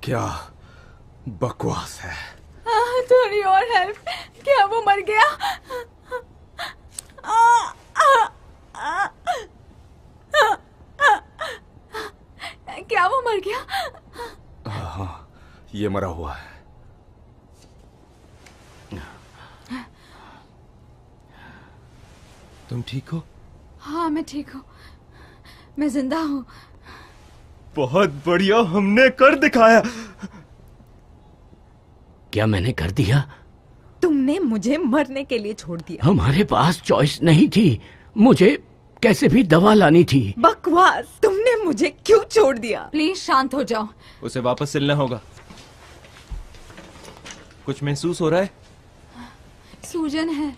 क्या बकवास है। थोड़ी और हेल्प। क्या वो मर गया? क्या वो मर गया? हाँ, ये मरा हुआ है। तुम ठीक हो? हाँ, मैं ठीक हूँ। मैं जिंदा हूँ। बहुत बढ़िया, हमने कर दिखाया। क्या मैंने कर दिया? तुमने मुझे मरने के लिए छोड़ दिया। हमारे पास चॉइस नहीं थी। मुझे कैसे भी दवा लानी थी। बकवास। तुमने मुझे क्यों छोड़ दिया? प्लीज शांत हो जाओ। उसे वापस सिलना होगा। कुछ महसूस हो रहा है? सूजन है,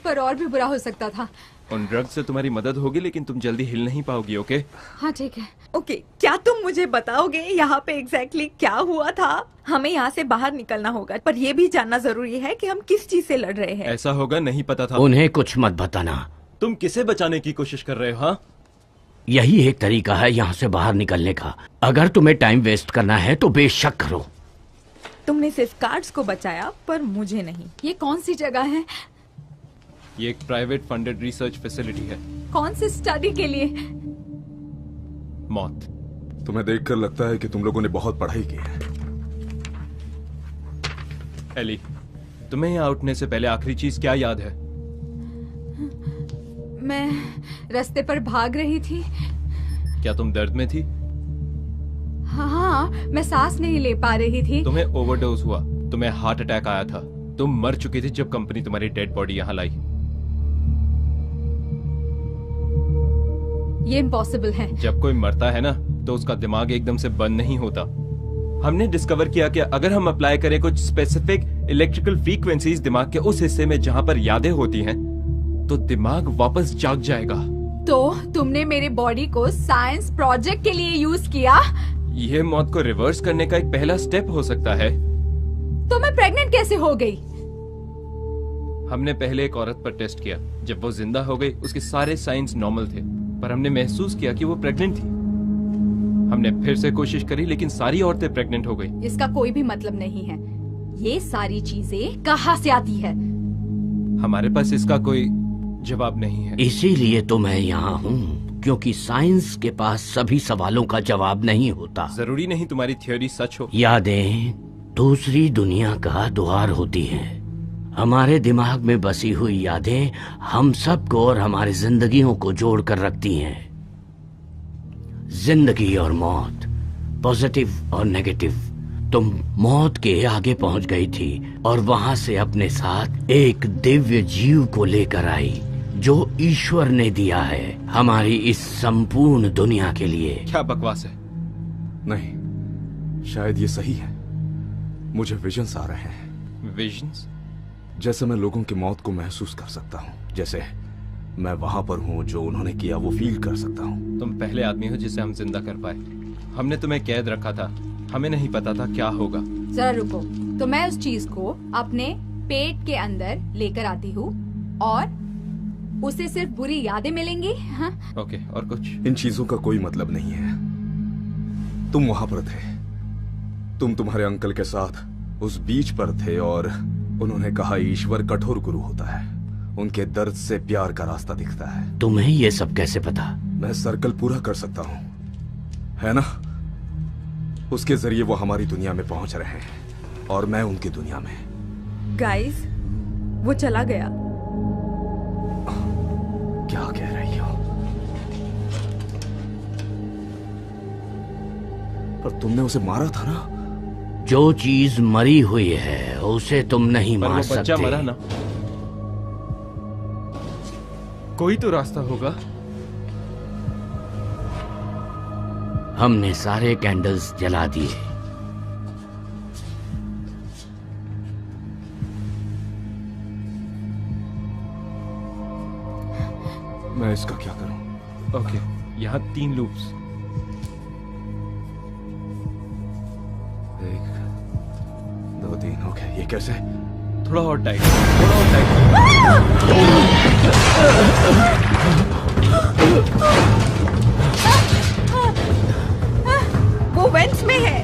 पर और भी बुरा हो सकता था। उन ड्रग से तुम्हारी मदद होगी, लेकिन तुम जल्दी हिल नहीं पाओगी। ओके? हाँ ठीक है। ओके, क्या तुम मुझे बताओगे यहाँ पे एग्जैक्टली क्या हुआ था? हमें यहाँ से बाहर निकलना होगा, पर ये भी जानना जरूरी है कि हम किस चीज से लड़ रहे हैं। ऐसा होगा, नहीं पता था। उन्हें कुछ मत बताना। तुम किसे बचाने की कोशिश कर रहे हो? हाँ, यही एक तरीका है यहाँ से बाहर निकलने का। अगर तुम्हें टाइम वेस्ट करना है तो बेशक करो। तुमने सिर्फ कार्ड्स को बचाया, पर मुझे नहीं। ये कौन सी जगह है? ये एक प्राइवेट फंडेड रिसर्च फैसिलिटी है। कौन सी स्टडी के लिए? मौत। तुम्हें देखकर लगता है कि तुम लोगों ने बहुत पढ़ाई की है। एली, तुम्हें यहाँ उठने से पहले आखिरी चीज क्या याद है? मैं रास्ते पर भाग रही थी। क्या तुम दर्द में थी? हाँ, मैं सांस नहीं ले पा रही थी। तुम्हें ओवरडोज हुआ, तुम्हें हार्ट अटैक आया था, तुम मर चुकी थी जब कंपनी तुम्हारी डेड बॉडी यहाँ लाई। ये इम्पॉसिबल है। जब कोई मरता है ना, तो उसका दिमाग एकदम से बंद नहीं होता। हमने डिस्कवर किया कि अगर हम अप्लाई करें कुछ स्पेसिफिक इलेक्ट्रिकल फ्रीक्वेंसीज दिमाग के उस हिस्से में जहां पर यादें होती हैं, तो दिमाग वापस जाग जाएगा। तो तुमने मेरे बॉडी को साइंस प्रोजेक्ट के लिए यूज किया? ये मौत को रिवर्स करने का एक पहला स्टेप हो सकता है। तो मैं प्रेग्नेंट कैसे हो गई? हमने पहले एक औरत पर टेस्ट किया। जब वो जिंदा हो गई, उसके सारे साइंस नॉर्मल थे, पर हमने महसूस किया कि वो प्रेग्नेंट थी। हमने फिर से कोशिश करी, लेकिन सारी औरतें प्रेग्नेंट हो गई। इसका कोई भी मतलब नहीं है। ये सारी चीजें कहाँ से आती है? हमारे पास इसका कोई जवाब नहीं है। इसीलिए तो मैं यहाँ हूँ, क्योंकि साइंस के पास सभी सवालों का जवाब नहीं होता। जरूरी नहीं तुम्हारी थ्योरी सच हो। यादें दूसरी दुनिया का द्वार होती हैं। हमारे दिमाग में बसी हुई यादें हम सबको और हमारी जिंदगियों को जोड़ कर रखती हैं। जिंदगी और मौत, पॉजिटिव और नेगेटिव। तुम मौत के आगे पहुंच गई थी और वहां से अपने साथ एक दिव्य जीव को लेकर आई, जो ईश्वर ने दिया है हमारी इस संपूर्ण दुनिया के लिए। क्या बकवास है? नहीं, शायद ये सही है। मुझे विजन्स आ रहे हैं। विजन्स? जैसे मैं लोगों की मौत को महसूस कर सकता हूँ, जैसे मैं वहां पर हूँ, जो उन्होंने किया वो फील कर सकता हूँ। तुम पहले आदमी हो जिसे हम जिंदा कर पाए। हमने तुम्हें कैद रखा था, हमें नहीं पता था क्या होगा। जरा रुको, तो मैं उस चीज को अपने पेट के अंदर लेकर आती हूँ और उसे सिर्फ बुरी यादें मिलेंगी। हाँ? ओके, और कुछ? इन चीजों का कोई मतलब नहीं है। तुम वहां पर थे, तुम तुम्हारे अंकल के साथ उस बीच पर थे और उन्होंने कहा ईश्वर कठोर गुरु होता है, उनके दर्द से प्यार का रास्ता दिखता है। तुम्हें ये सब कैसे पता? मैं सर्कल पूरा कर सकता हूँ, है ना? उसके जरिए वो हमारी दुनिया में पहुंच रहे हैं और मैं उनकी दुनिया में। गाइस, वो चला गया। क्या कह रही हो? पर तुमने उसे मारा था ना? जो चीज मरी हुई है उसे तुम नहीं पर मार वो बच्चा सकते। मरा ना। कोई तो रास्ता होगा। हमने सारे कैंडल्स जला दिए। मैं इसका क्या करूं? ओके, यहाँ 3 लूप्स। 1 2 3। ओके, ये कैसे? थोड़ा और टाइट, थोड़ा और टाइट। वो वेंट्स में है।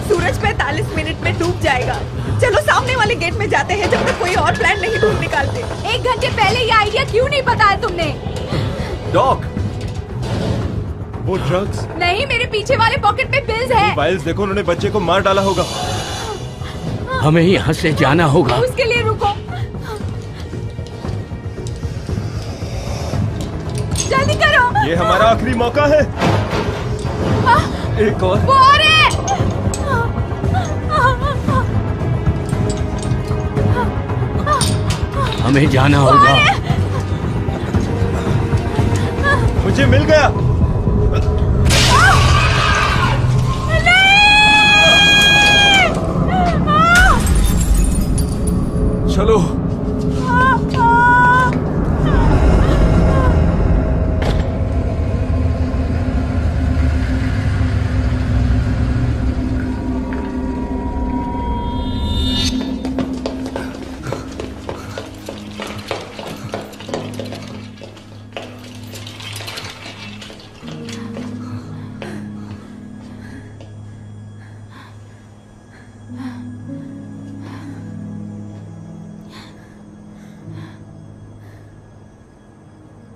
सूरज 45 मिनट में डूब जाएगा। चलो सामने वाले गेट में जाते हैं, जब तक कोई और प्लान नहीं ढूंढ निकालते। 1 घंटे पहले ये आइडिया क्यों नहीं बताया तुमने? डॉग, वो ड्रग्स। नहीं, मेरे पीछे वाले पॉकेट में बिल्स है। फाइल्स देखो, उन्होंने बच्चे को मार डाला होगा। हमें यहाँ से जाना होगा। उसके लिए रुको, जल्दी करो। ये हमारा आखिरी मौका है। एक और। वो आ रहे हैं। हमें जाना होगा। मुझे मिल गया। चलो।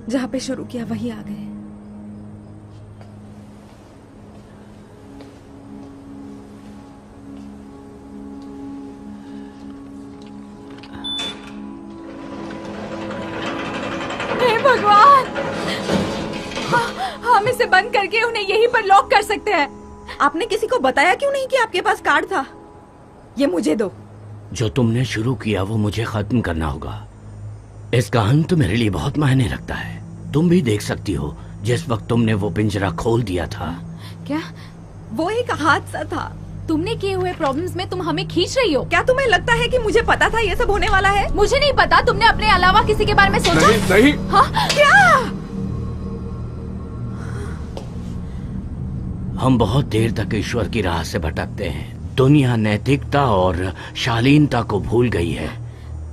जहाँ पे शुरू किया वही आ गए। हे भगवान, हम इसे बंद करके उन्हें यहीं पर लॉक कर सकते हैं। आपने किसी को बताया क्यों नहीं कि आपके पास कार्ड था? ये मुझे दो। जो तुमने शुरू किया वो मुझे खत्म करना होगा। इसका अंत मेरे लिए बहुत मायने रखता है। तुम भी देख सकती हो, जिस वक्त तुमने वो पिंजरा खोल दिया था। क्या वो एक हादसा था। तुमने किए हुए प्रॉब्लम्स में तुम हमें खींच रही हो? क्या तुम्हें लगता है कि मुझे पता था ये सब होने वाला है? मुझे नहीं पता। तुमने अपने अलावा किसी के बारे में सोचा? नहीं, नहीं। हाँ? क्या? हम बहुत देर तक ईश्वर की राह से भटकते हैं। दुनिया नैतिकता और शालीनता को भूल गई है।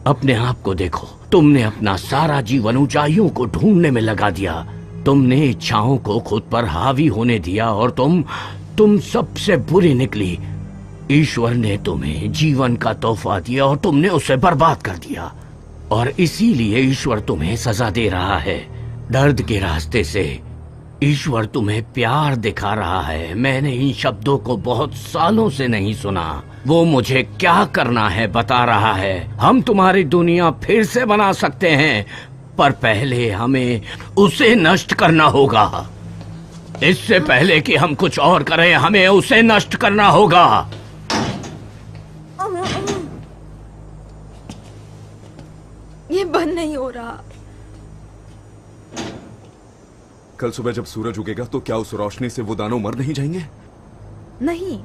अपने आप को देखो, तुमने अपना सारा जीवन ऊंचाइयों को ढूंढने में लगा दिया। तुमने इच्छाओं को खुद पर हावी होने दिया और तुम सबसे बुरी निकली। ईश्वर ने तुम्हें जीवन का तोहफा दिया और तुमने उसे बर्बाद कर दिया, और इसीलिए ईश्वर तुम्हें सजा दे रहा है। दर्द के रास्ते से ईश्वर तुम्हें प्यार दिखा रहा है। मैंने इन शब्दों को बहुत सालों से नहीं सुना। वो मुझे क्या करना है बता रहा है। हम तुम्हारी दुनिया फिर से बना सकते हैं, पर पहले हमें उसे नष्ट करना होगा। इससे पहले कि हम कुछ और करें, हमें उसे नष्ट करना होगा। ये बंद नहीं हो रहा। कल सुबह जब सूरज उगेगा तो क्या उस रोशनी से वो दानव मर नहीं जाएंगे? नहीं,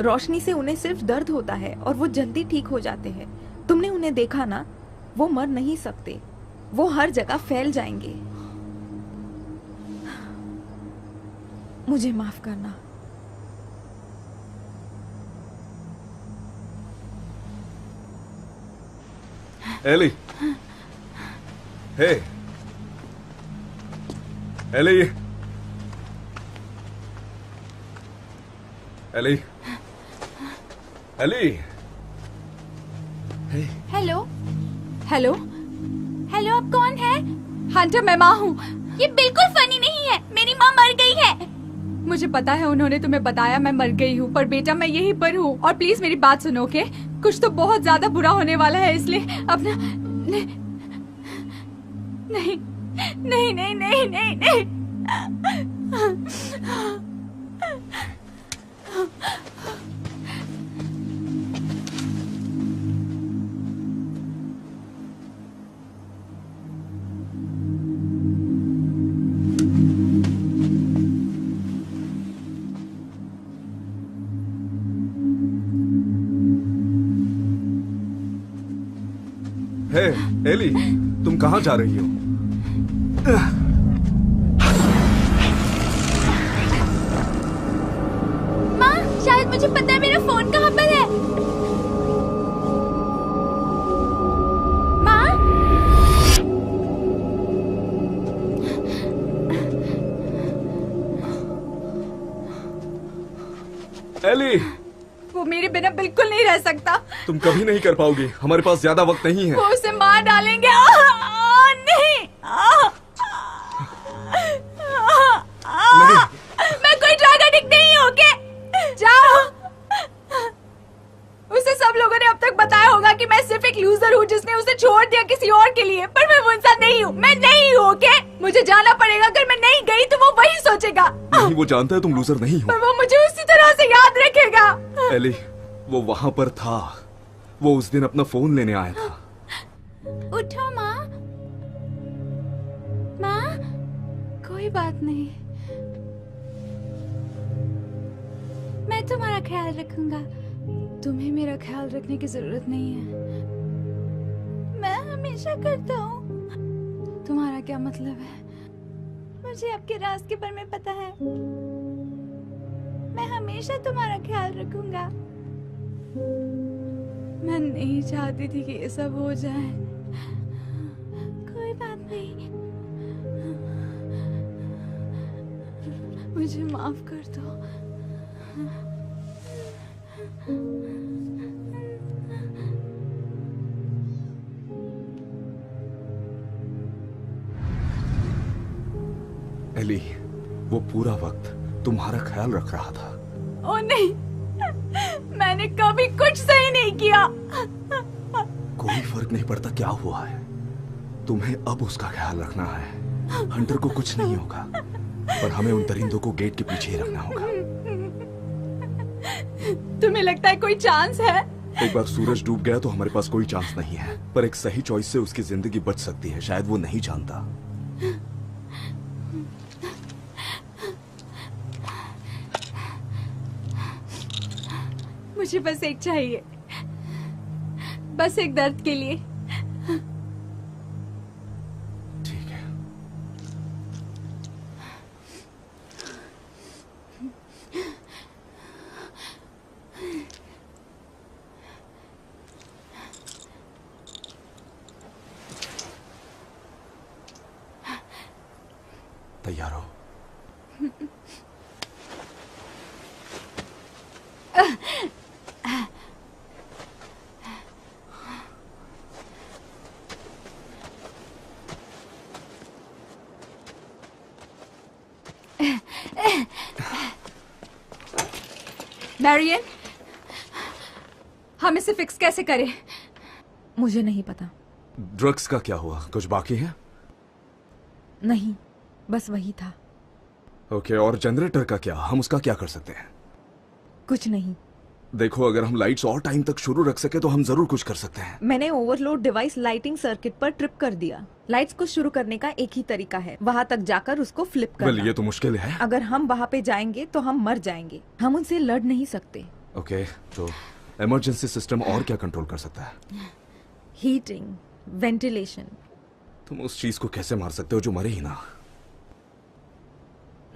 रोशनी से उन्हें सिर्फ दर्द होता है और वो जल्दी ठीक हो जाते हैं। तुमने उन्हें देखा ना, वो मर नहीं सकते। वो हर जगह फैल जाएंगे। मुझे माफ करना। एली, हे, एली, एली, एली, हे, हेलो हेलो हेलो, आप कौन है? हंटर, मैं माँ हूँ। ये बिल्कुल फनी नहीं है। मेरी माँ मर गई है। मुझे पता है, उन्होंने तुम्हें बताया मैं मर गई हूँ, पर बेटा मैं यहीं पर हूँ। और प्लीज मेरी बात सुनो, ओके? कुछ तो बहुत ज्यादा बुरा होने वाला है, इसलिए अपना नहीं नहीं नहीं नहीं नहीं नहीं, नहीं। हे, एली, तुम कहाँ जा रही हो? माँ, शायद मुझे पता है मेरा फोन कहाँ पर है। माँ, एली, वो मेरे बिना बिल्कुल नहीं रह सकता। तुम कभी नहीं कर पाओगी। हमारे पास ज्यादा वक्त नहीं है। वो उसे मार डालेंगे। नहीं, नहीं। मैं कोई ड्रग एडिक्ट नहीं हूँ, ओके? जाओ। उसे सब लोगों ने अब तक बताया होगा कि मैं सिर्फ एक लूजर हूँ जिसने उसे छोड़ दिया किसी और के लिए, पर मैं वो इंसान नहीं हूँ। मैं नहीं हूँ, ओके? मुझे जाना पड़ेगा। अगर मैं नहीं गई तो वो वही सोचेगा। नहीं, वो जानता है तुम लूजर नहीं हो। पर वो मुझे उसी तरह से याद रखेगा। एली, वो वहाँ पर था। वो उस दिन अपना फोन लेने आया था। उठो माँ। माँ, कोई बात नहीं। मैं तुम्हारा ख्याल रखूंगा। तुम्हें मेरा ख्याल रखने की जरूरत नहीं है। मैं हमेशा करता हूँ। तुम्हारा क्या मतलब है? मुझे आपके राज के बारे में पता है। मैं हमेशा तुम्हारा ख्याल रखूंगा। मैं नहीं चाहती थी कि ये सब हो जाए। कोई बात नहीं। मुझे माफ कर दो। एली, वो पूरा वक्त तुम्हारा ख्याल रख रहा था। ओ नहीं, मैंने कभी कुछ सही नहीं किया। कोई फर्क नहीं पड़ता क्या हुआ है। तुम्हें अब उसका ख्याल रखना है। हंटर को कुछ नहीं होगा, पर हमें उन दरिंदों को गेट के पीछे ही रखना होगा। तुम्हें लगता है कोई चांस है? एक बार सूरज डूब गया तो हमारे पास कोई चांस नहीं है, पर एक सही चॉइस से उसकी जिंदगी बच सकती है। शायद वो नहीं जानता। मुझे बस एक चाहिए, बस एक दर्द के लिए। ठीक है। तैयार हो? मैरियन, हम इसे फिक्स कैसे करें? मुझे नहीं पता। ड्रग्स का क्या हुआ? कुछ बाकी है? नहीं, बस वही था। ओके, और जनरेटर का क्या? हम उसका क्या कर सकते हैं? कुछ नहीं। देखो, अगर हम लाइट्स और टाइम तक शुरू रख सके तो हम जरूर कुछ कर सकते हैं। मैंने ओवरलोड डिवाइस लाइटिंग सर्किट पर ट्रिप कर दिया। लाइट्स को शुरू करने का एक ही तरीका है, वहाँ तक जाकर उसको फ्लिप करना। ये तो मुश्किल है। अगर हम वहाँ पे जाएंगे तो हम मर जाएंगे। हम उनसे लड़ नहीं सकते। ओके, तो इमरजेंसी सिस्टम और क्या कंट्रोल कर सकता है? Heating, ventilation. तुम उस चीज को कैसे मार सकते हो जो मरे ही ना?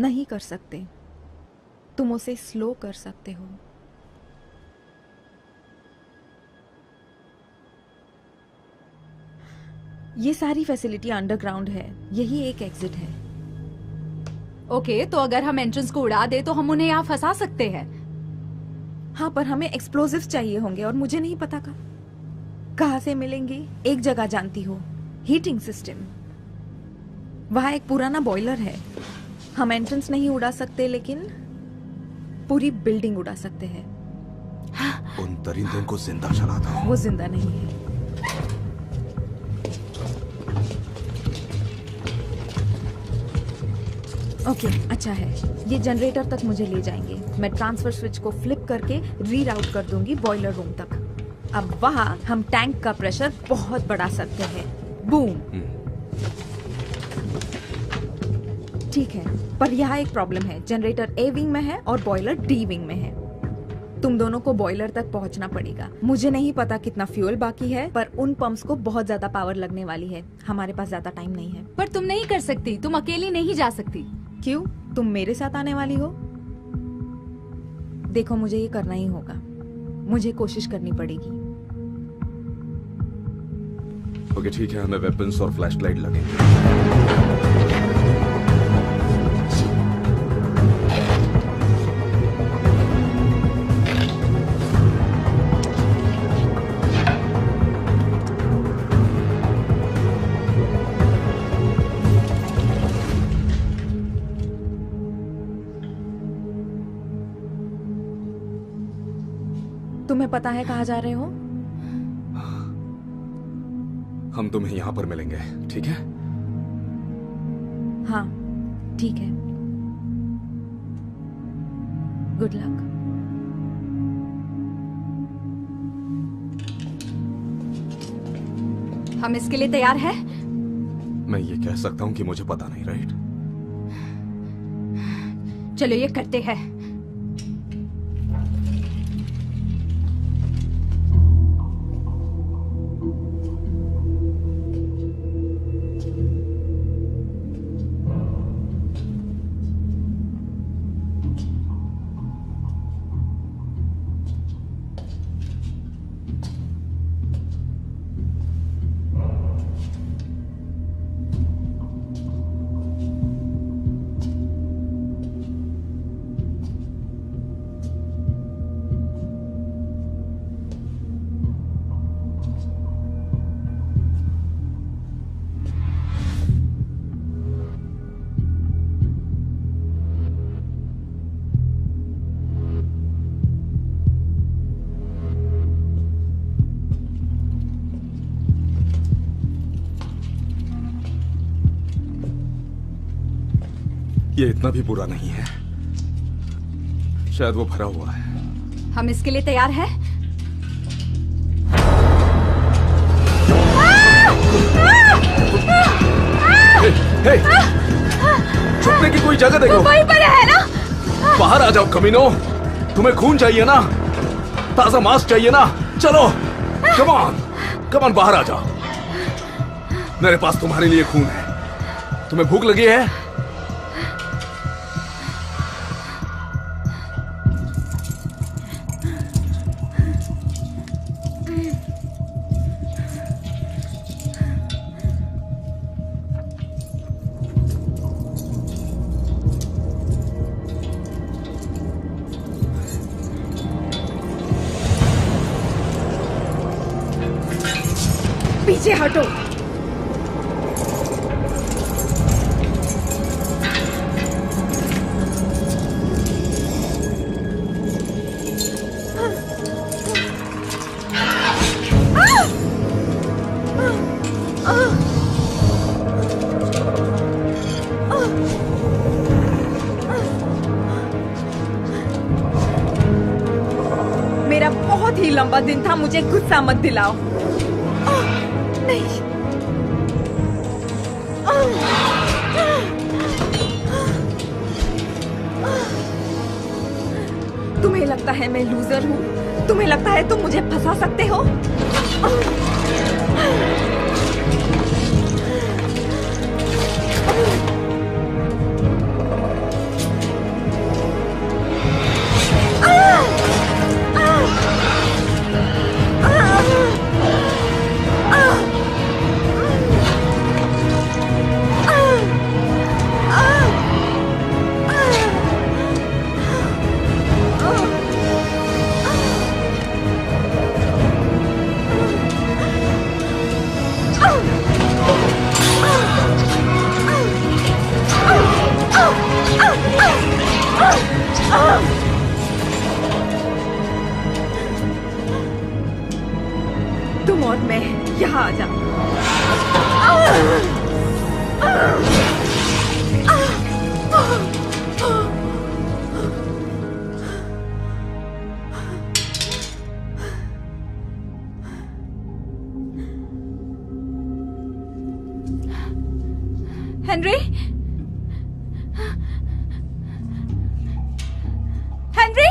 नहीं कर सकते। तुम उसे स्लो कर सकते हो। ये सारी फैसिलिटी अंडरग्राउंड है, यही एक एग्जिट है। ओके, तो अगर हम एंट्रेंस को उड़ा दे तो हम उन्हें यहाँ फंसा सकते हैं। हाँ, पर हमें एक्सप्लोजिव्स चाहिए होंगे और मुझे नहीं पता कहाँ से मिलेंगे। एक जगह जानती हो, हीटिंग सिस्टम। वहाँ एक पुराना बॉयलर है। हम एंट्रेंस नहीं उड़ा सकते, लेकिन पूरी बिल्डिंग उड़ा सकते हैं। उन दरिंदों को जिंदा जला दो। वो जिंदा नहीं है। ओके, अच्छा है। ये जनरेटर तक मुझे ले जाएंगे। मैं ट्रांसफर स्विच को फ्लिप करके रीराउट कर दूंगी बॉयलर रूम तक। अब वहाँ हम टैंक का प्रेशर बहुत बढ़ा सकते हैं। बूम। ठीक है, पर यहाँ एक प्रॉब्लम है। जनरेटर ए विंग में है और बॉयलर डी विंग में है। तुम दोनों को बॉयलर तक पहुंचना पड़ेगा। मुझे नहीं पता कितना फ्यूल बाकी है, पर उन पंप्स को बहुत ज्यादा पावर लगने वाली है। हमारे पास ज्यादा टाइम नहीं है। पर तुम नहीं कर सकती, तुम अकेली नहीं जा सकती। क्यों? तुम मेरे साथ आने वाली हो? देखो, मुझे ये करना ही होगा। मुझे कोशिश करनी पड़ेगी। ओके, ठीक है, हमें वेपन्स और फ्लैशलाइट लगेंगे। तुम्हें पता है कहाँ जा रहे हो? हम तुम्हें यहाँ पर मिलेंगे, ठीक है? हाँ, ठीक है। Good luck. हम इसके लिए तैयार हैं? मैं ये कह सकता हूँ कि मुझे पता नहीं, राइट? चलो ये करते हैं। ये इतना भी बुरा नहीं है। शायद वो भरा हुआ है। हम इसके लिए तैयार हैं? हे, छुपने की कोई जगह देखो। वहीं पर है ना? बाहर आ जाओ कमीनो। तुम्हें खून चाहिए ना? ताजा मांस चाहिए ना? चलो, कम ऑन, कम ऑन, बाहर आ जाओ। मेरे पास तुम्हारे लिए खून है। तुम्हें भूख लगी है? पीछे हटो। मेरा बहुत ही लंबा दिन था, मुझे गुस्सा मत दिलाओ। नहीं। तुम्हें लगता है मैं लूजर हूँ? तुम्हें लगता है तुम मुझे फंसा सकते हो? तुम और मैं यहाँ आ जाओ। Henry, Henry,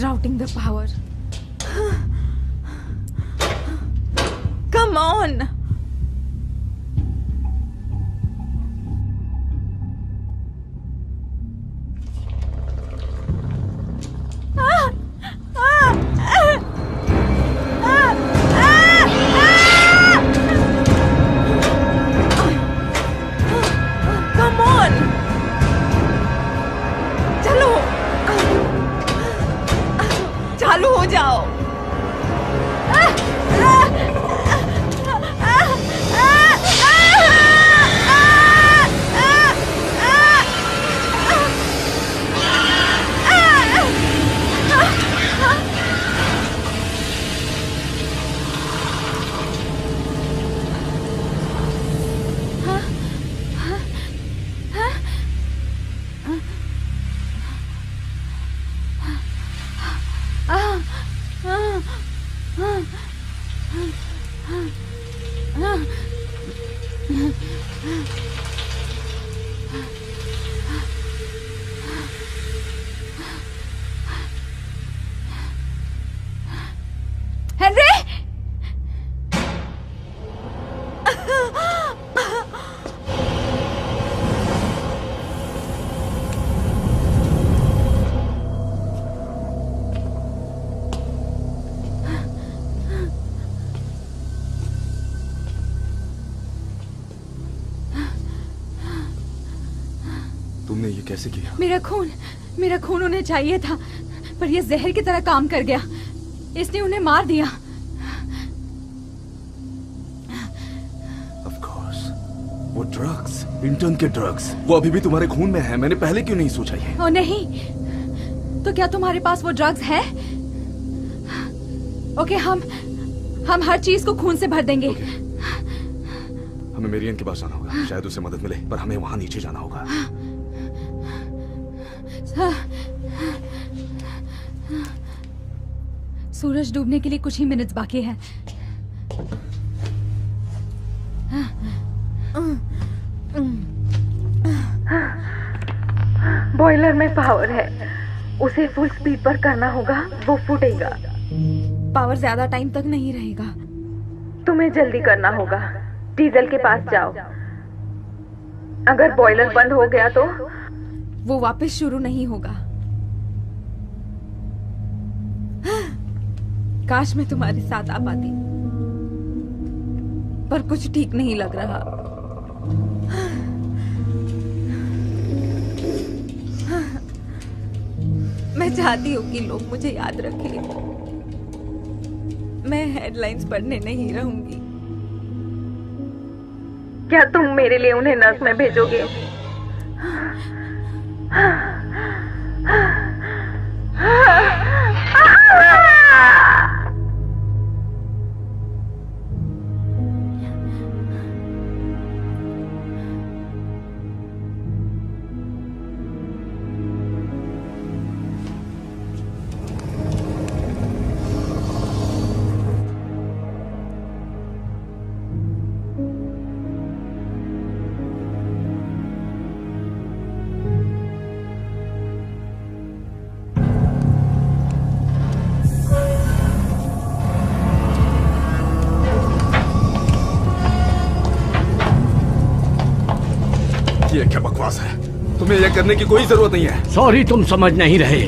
routing the power. Come on. Come on. चलो, चालू हो जाओ। हेनरी, तुमने ये कैसे किया? मेरा खून उन्हें चाहिए था, पर यह जहर की तरह काम कर गया। इसने उन्हें मार दिया। Of course, वो ड्रग्स, इंटर्न के ड्रग्स, वो अभी भी तुम्हारे खून में है। मैंने पहले क्यों नहीं सोचा ये? ओ नहीं, तो क्या तुम्हारे पास वो ड्रग्स है? ओके, हम हर चीज को खून से भर देंगे। हमें मेरियन के पास जाना होगा, शायद उसे मदद मिले, पर हमें वहां नीचे जाना होगा। सूरज डूबने के लिए कुछ ही मिनट्स बाकी है। बॉयलर में पावर है, उसे फुल स्पीड पर करना होगा, वो फूटेगा। पावर ज्यादा टाइम तक नहीं रहेगा। तुम्हें जल्दी करना होगा। डीजल के पास जाओ। अगर बॉयलर बंद हो गया तो वो वापस शुरू नहीं होगा। काश मैं तुम्हारे साथ आ पाती, पर कुछ ठीक नहीं लग रहा। मैं चाहती हूँ कि लोग मुझे याद रखें। मैं हेडलाइंस पढ़ने नहीं रहूंगी। क्या तुम मेरे लिए उन्हें नर्क में भेजोगे? ये क्या बकवास है? तुम्हें यह करने की कोई जरूरत नहीं है। सॉरी, तुम समझ नहीं रहे।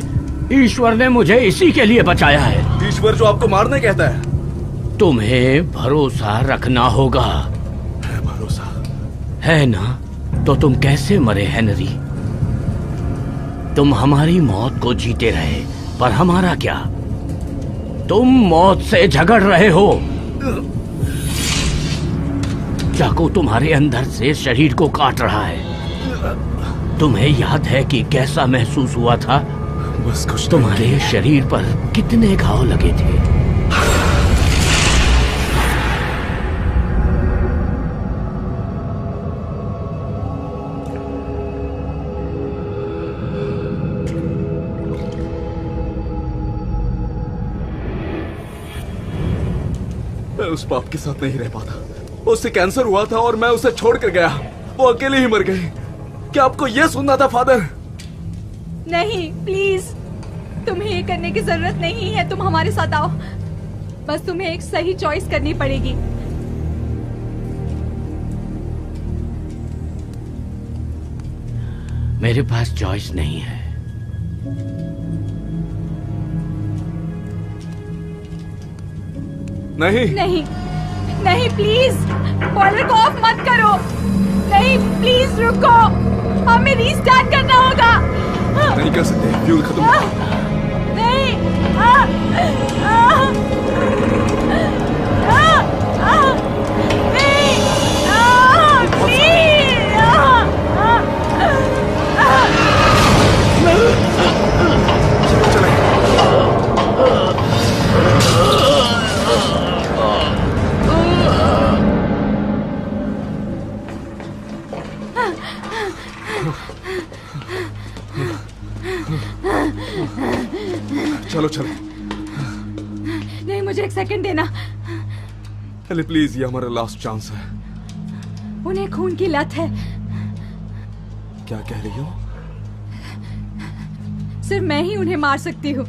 ईश्वर ने मुझे इसी के लिए बचाया है। ईश्वर जो आपको मारने कहता है? तुम्हें भरोसा रखना होगा। है भरोसा? है ना? तो तुम कैसे मरे हेनरी? तुम हमारी मौत को जीते रहे, पर हमारा क्या? तुम मौत से झगड़ रहे हो। चाकू तुम्हारे अंदर से शरीर को काट रहा है। तुम्हें याद है कि कैसा महसूस हुआ था? बस कुछ तुम्हारे शरीर पर कितने घाव लगे थे? मैं उस बाप के साथ नहीं रह पाता। उससे कैंसर हुआ था और मैं उसे छोड़ कर गया। वो अकेले ही मर गई। क्या आपको यह सुनना था फादर? नहीं, प्लीज, तुम्हें ये करने की जरूरत नहीं है। तुम हमारे साथ आओ। बस तुम्हें एक सही चॉइस करनी पड़ेगी। मेरे पास चॉइस नहीं है। नहीं नहीं, नहीं, प्लीज, बॉयलर को ऑफ मत करो। नहीं, प्लीज रुको, हमें रीस्टार्ट करना होगा। नहीं कर सकते, फ्यूल खत्म। नहीं, चलो चलो। नहीं, मुझे एक सेकंड देना। अरे प्लीज, ये हमारा लास्ट चांस है। उन्हें खून की लत है। क्या कह रही हो? सिर्फ मैं ही उन्हें मार सकती हूँ।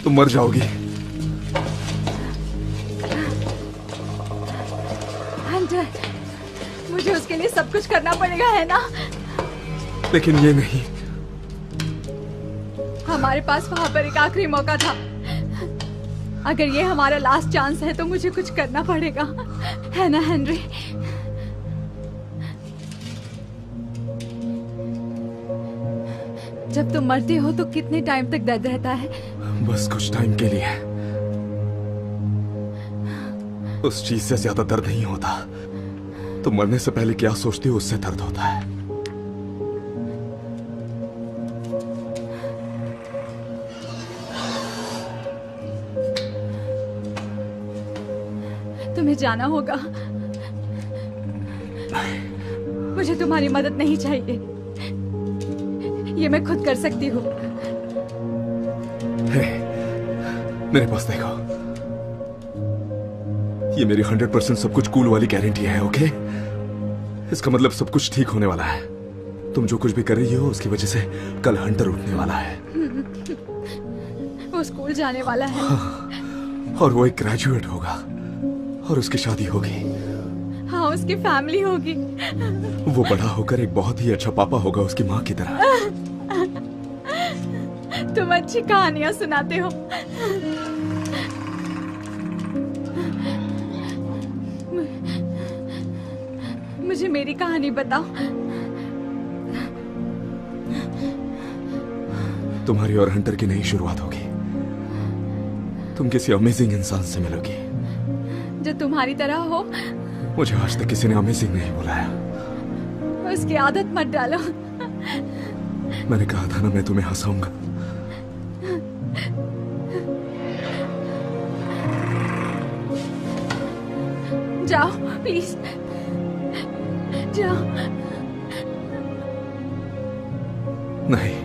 तुम मर जाओगी। हंटर, मुझे उसके लिए सब कुछ करना पड़ेगा, है ना? लेकिन ये नहीं। हमारे पास वहां पर एक आखिरी मौका था। अगर ये हमारा लास्ट चांस है तो मुझे कुछ करना पड़ेगा, है ना हेनरी? जब तुम मरते हो तो कितने टाइम तक दर्द रहता है? बस कुछ टाइम के लिए। उस चीज से ज्यादा दर्द नहीं होता। तुम मरने से पहले क्या सोचती हो उससे दर्द होता है। तुम्हें जाना होगा। मुझे तुम्हारी मदद नहीं चाहिए। ये मैं खुद कर सकती हूँ। हे, मेरे पास देखो। ये मेरी 100% सब कुछ कूल वाली गारंटी है, ओके? इसका मतलब सब कुछ ठीक होने वाला है। तुम जो कुछ भी कर रही हो उसकी वजह से कल हंटर उठने वाला है। वो स्कूल जाने वाला है। और वो एक ग्रेजुएट होगा और उसकी शादी होगी। हाँ, उसकी फैमिली होगी। वो बड़ा होकर एक बहुत ही अच्छा पापा होगा उसकी माँ की तरह। तुम अच्छी कहानियां सुनाते हो। मुझे मेरी कहानी बताओ। तुम्हारी और हंटर की नई शुरुआत होगी। तुम किसी अमेजिंग इंसान से मिलोगी जो तुम्हारी तरह हो। मुझे आज तक किसी ने अमेजिंग नहीं बुलाया। उसकी आदत मत डालो। मैंने कहा था ना मैं तुम्हें हंसाऊंगा। जाओ प्लीज, जाओ। नहीं,